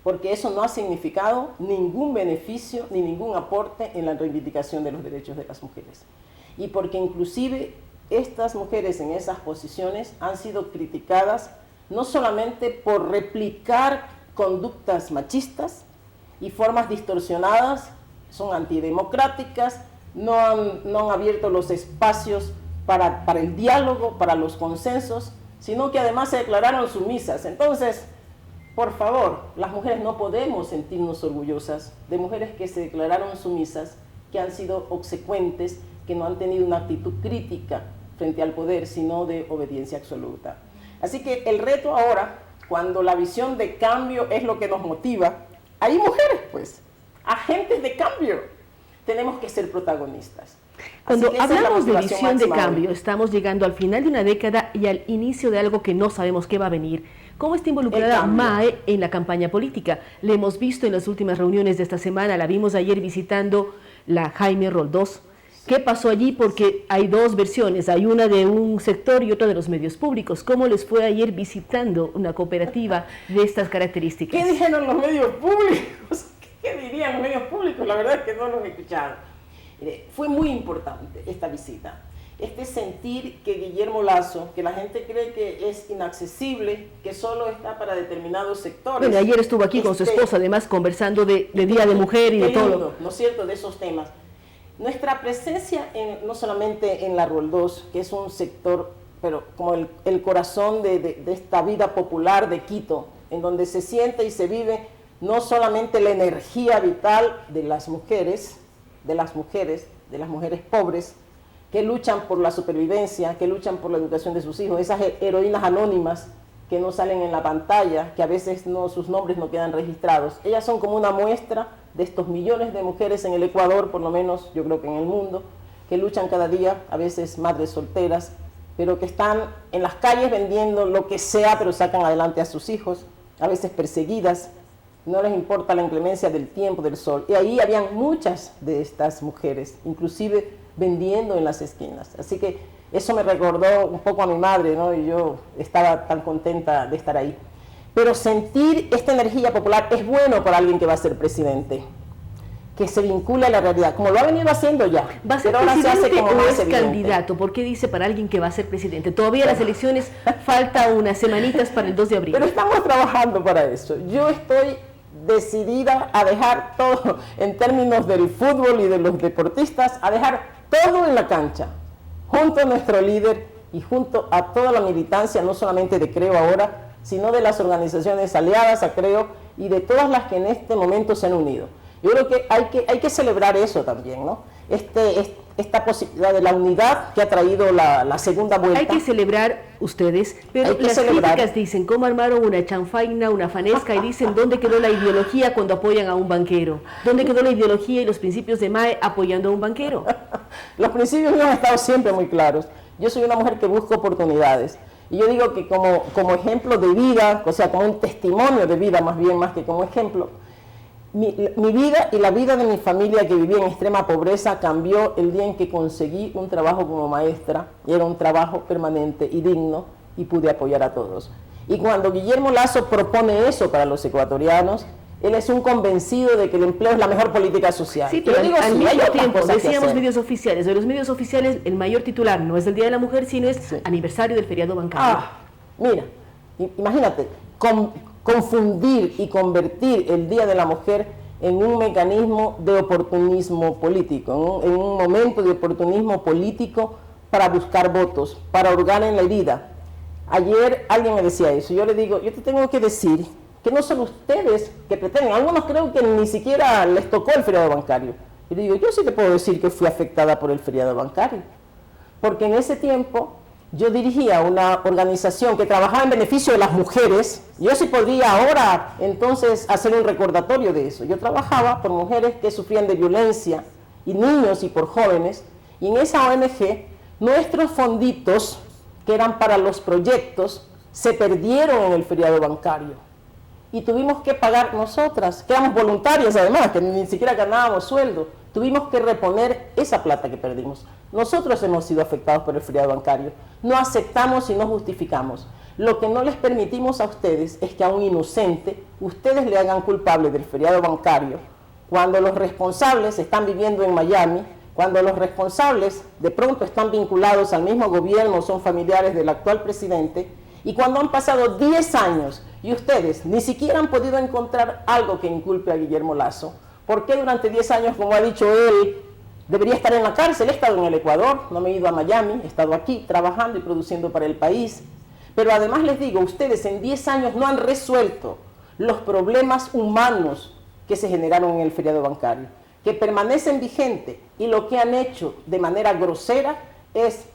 Porque eso no ha significado ningún beneficio ni ningún aporte en la reivindicación de los derechos de las mujeres. Y porque inclusive estas mujeres en esas posiciones han sido criticadas no solamente por replicar conductas machistas y formas distorsionadas, son antidemocráticas, no han abierto los espacios para el diálogo, para los consensos, sino que además se declararon sumisas. Entonces, por favor, las mujeres no podemos sentirnos orgullosas de mujeres que se declararon sumisas, que han sido obsecuentes, que no han tenido una actitud crítica frente al poder, sino de obediencia absoluta. Así que el reto ahora, cuando la visión de cambio es lo que nos motiva, hay mujeres, pues, agentes de cambio. Tenemos que ser protagonistas. Cuando hablamos de visión de cambio, estamos llegando al final de una década y al inicio de algo que no sabemos qué va a venir. ¿Cómo está involucrada MAE en la campaña política? Le hemos visto en las últimas reuniones de esta semana, la vimos ayer visitando la Jaime Roldós. ¿Qué pasó allí? Porque hay dos versiones, hay una de un sector y otra de los medios públicos. ¿Cómo les fue ayer visitando una cooperativa de estas características? ¿Qué dijeron los medios públicos? ¿Qué dirían los medios públicos? La verdad es que no los he escuchado. Mire, fue muy importante esta visita. Este sentir que Guillermo Lasso, que la gente cree que es inaccesible, que solo está para determinados sectores. Bueno, ayer estuvo aquí con su esposa, además, conversando de Día de Mujer y de todo. ¿No es cierto? De esos temas. Nuestra presencia no solamente en la Roldós, que es un sector, pero como el corazón de esta vida popular de Quito, en donde se siente y se vive no solamente la energía vital de las mujeres pobres, que luchan por la supervivencia, que luchan por la educación de sus hijos, esas heroínas anónimas que no salen en la pantalla, que a veces sus nombres no quedan registrados. Ellas son como una muestra de estos millones de mujeres en el Ecuador, por lo menos yo creo que en el mundo, que luchan cada día, a veces madres solteras, pero que están en las calles vendiendo lo que sea, pero sacan adelante a sus hijos, a veces perseguidas, no les importa la inclemencia del tiempo, del sol. Y ahí habían muchas de estas mujeres, inclusive vendiendo en las esquinas. Así que eso me recordó un poco a mi madre, ¿no? Y yo estaba tan contenta de estar ahí. Pero sentir esta energía popular es bueno para alguien que va a ser presidente, que se vincula a la realidad, como lo ha venido haciendo ya. ¿Va a ser presidente o es candidato? ¿Por qué dice para alguien que va a ser presidente? Todavía las elecciones falta unas semanitas para el 2 de abril. Pero estamos trabajando para eso. Yo estoy decidida a dejar todo, en términos del fútbol y de los deportistas, a dejar todo en la cancha, junto a nuestro líder y junto a toda la militancia, no solamente de Creo Ahora, sino de las organizaciones aliadas a Creo y de todas las que en este momento se han unido. Yo creo que hay que celebrar eso también, ¿no? Esta posibilidad de la unidad que ha traído la segunda vuelta. Hay que celebrar ustedes, pero las críticas dicen cómo armaron una chanfaina, una fanesca, y dicen dónde quedó la ideología cuando apoyan a un banquero, dónde quedó la ideología y los principios de MAE apoyando a un banquero. Los principios míos han estado siempre muy claros. Yo soy una mujer que busca oportunidades. Y yo digo que como ejemplo de vida, o sea, como un testimonio de vida más bien, más que como ejemplo, mi vida y la vida de mi familia que vivía en extrema pobreza cambió el día en que conseguí un trabajo como maestra, y era un trabajo permanente y digno, y pude apoyar a todos. Y cuando Guillermo Lasso propone eso para los ecuatorianos, él es un convencido de que el empleo es la mejor política social. Sí, pero al mismo tiempo, decíamos medios oficiales, de los medios oficiales el mayor titular no es el Día de la Mujer, sino es aniversario del feriado bancario. Mira, imagínate, confundir y convertir el Día de la Mujer en un mecanismo de oportunismo político, en un momento de oportunismo político para buscar votos, para hurgar en la herida. Ayer alguien me decía eso, yo le digo, yo te tengo que decir que no son ustedes que pretenden, algunos creo que ni siquiera les tocó el feriado bancario. Y le digo, yo sí te puedo decir que fui afectada por el feriado bancario, porque en ese tiempo yo dirigía una organización que trabajaba en beneficio de las mujeres. Yo sí podría ahora entonces hacer un recordatorio de eso. Yo trabajaba por mujeres que sufrían de violencia, y niños y por jóvenes, y en esa ONG nuestros fonditos que eran para los proyectos se perdieron en el feriado bancario y tuvimos que pagar nosotras, que éramos voluntarias además, que ni siquiera ganábamos sueldo, tuvimos que reponer esa plata que perdimos. Nosotros hemos sido afectados por el feriado bancario, no aceptamos y no justificamos. Lo que no les permitimos a ustedes es que a un inocente ustedes le hagan culpable del feriado bancario cuando los responsables están viviendo en Miami, cuando los responsables de pronto están vinculados al mismo gobierno, son familiares del actual presidente, y cuando han pasado 10 años y ustedes ni siquiera han podido encontrar algo que inculpe a Guillermo Lasso. ¿Por qué durante 10 años, como ha dicho él, debería estar en la cárcel? He estado en el Ecuador, no me he ido a Miami, he estado aquí trabajando y produciendo para el país. Pero además les digo, ustedes en 10 años no han resuelto los problemas humanos que se generaron en el feriado bancario, que permanecen vigentes, y lo que han hecho de manera grosera es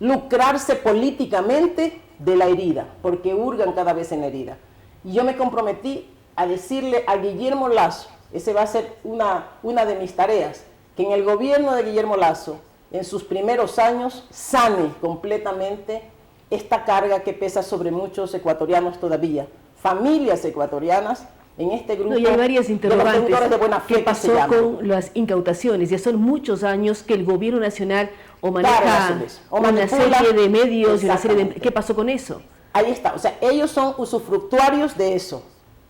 lucrarse políticamente de la herida, porque hurgan cada vez en la herida. Y yo me comprometí a decirle a Guillermo Lasso, ese va a ser una de mis tareas, que en el gobierno de Guillermo Lasso, en sus primeros años, sane completamente esta carga que pesa sobre muchos ecuatorianos todavía, familias ecuatorianas, en este grupo. No, y hay varias interrogantes. De buena fe, ¿qué pasó con las incautaciones? Ya son muchos años que el gobierno nacional maneja una serie de medios y una serie de... ¿Qué pasó con eso? Ahí está, o sea, ellos son usufructuarios de eso,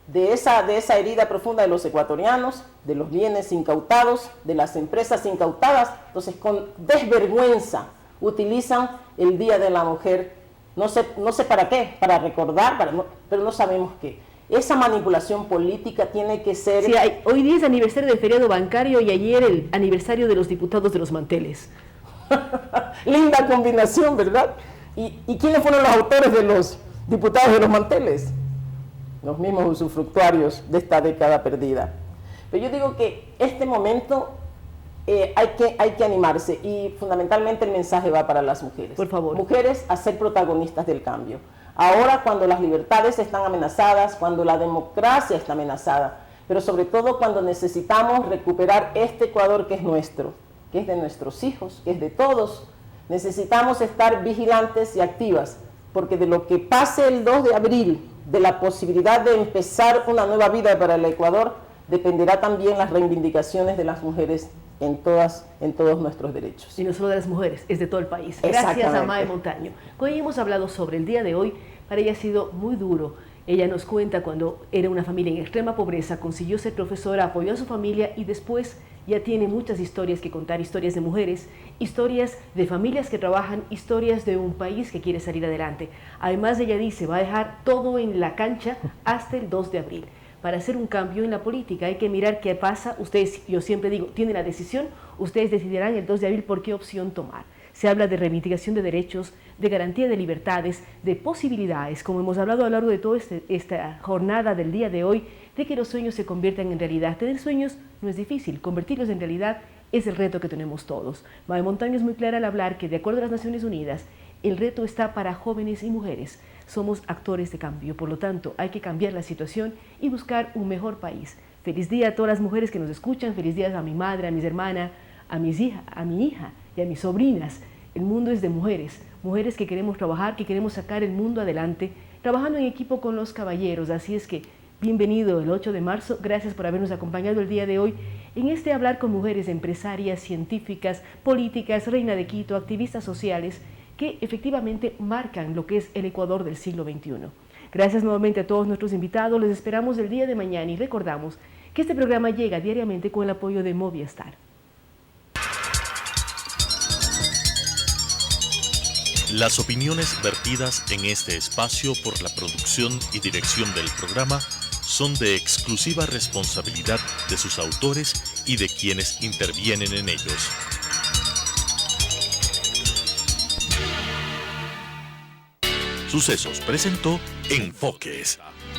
de esa herida profunda de los ecuatorianos, de los bienes incautados, de las empresas incautadas. Entonces, con desvergüenza utilizan el Día de la Mujer, no sé para qué, para recordar, pero no sabemos qué. Esa manipulación política tiene que ser... Sí, hoy día es aniversario del feriado bancario y ayer el aniversario de los diputados de los manteles. Linda combinación, ¿verdad? ¿Y quiénes fueron los autores de los diputados de los manteles? Los mismos usufructuarios de esta década perdida. Pero yo digo que este momento hay que animarse, y fundamentalmente el mensaje va para las mujeres. Por favor. Mujeres a ser protagonistas del cambio. Ahora, cuando las libertades están amenazadas, cuando la democracia está amenazada, pero sobre todo cuando necesitamos recuperar este Ecuador que es nuestro, que es de nuestros hijos, que es de todos, necesitamos estar vigilantes y activas, porque de lo que pase el 2 de abril, de la posibilidad de empezar una nueva vida para el Ecuador, dependerá también las reivindicaciones de las mujeres en todos nuestros derechos. Y no solo de las mujeres, es de todo el país. Gracias a Mae Montaño. Hoy hemos hablado sobre el día de hoy. Para ella ha sido muy duro. Ella nos cuenta cuando era una familia en extrema pobreza, consiguió ser profesora, apoyó a su familia y después ya tiene muchas historias que contar, historias de mujeres, historias de familias que trabajan, historias de un país que quiere salir adelante. Además, ella dice, va a dejar todo en la cancha hasta el 2 de abril. Para hacer un cambio en la política hay que mirar qué pasa. Ustedes, yo siempre digo, tienen la decisión, ustedes decidirán el 2 de abril por qué opción tomar. Se habla de reivindicación de derechos, de garantía de libertades, de posibilidades, como hemos hablado a lo largo de toda esta jornada del día de hoy, de que los sueños se conviertan en realidad. Tener sueños no es difícil, convertirlos en realidad es el reto que tenemos todos. Mae Montaño es muy clara al hablar que, de acuerdo a las Naciones Unidas, el reto está para jóvenes y mujeres. Somos actores de cambio, por lo tanto, hay que cambiar la situación y buscar un mejor país. Feliz día a todas las mujeres que nos escuchan, feliz día a mi madre, a mis hermanas, a mi hija y a mis sobrinas. El mundo es de mujeres, mujeres que queremos trabajar, que queremos sacar el mundo adelante, trabajando en equipo con los caballeros. Así es que, bienvenido el 8 de marzo, gracias por habernos acompañado el día de hoy en este Hablar con Mujeres, empresarias, científicas, políticas, Reina de Quito, activistas sociales, que efectivamente marcan lo que es el Ecuador del siglo XXI. Gracias nuevamente a todos nuestros invitados, les esperamos el día de mañana y recordamos que este programa llega diariamente con el apoyo de Movistar. Las opiniones vertidas en este espacio por la producción y dirección del programa son de exclusiva responsabilidad de sus autores y de quienes intervienen en ellos. Sucesos presentó Enfoques.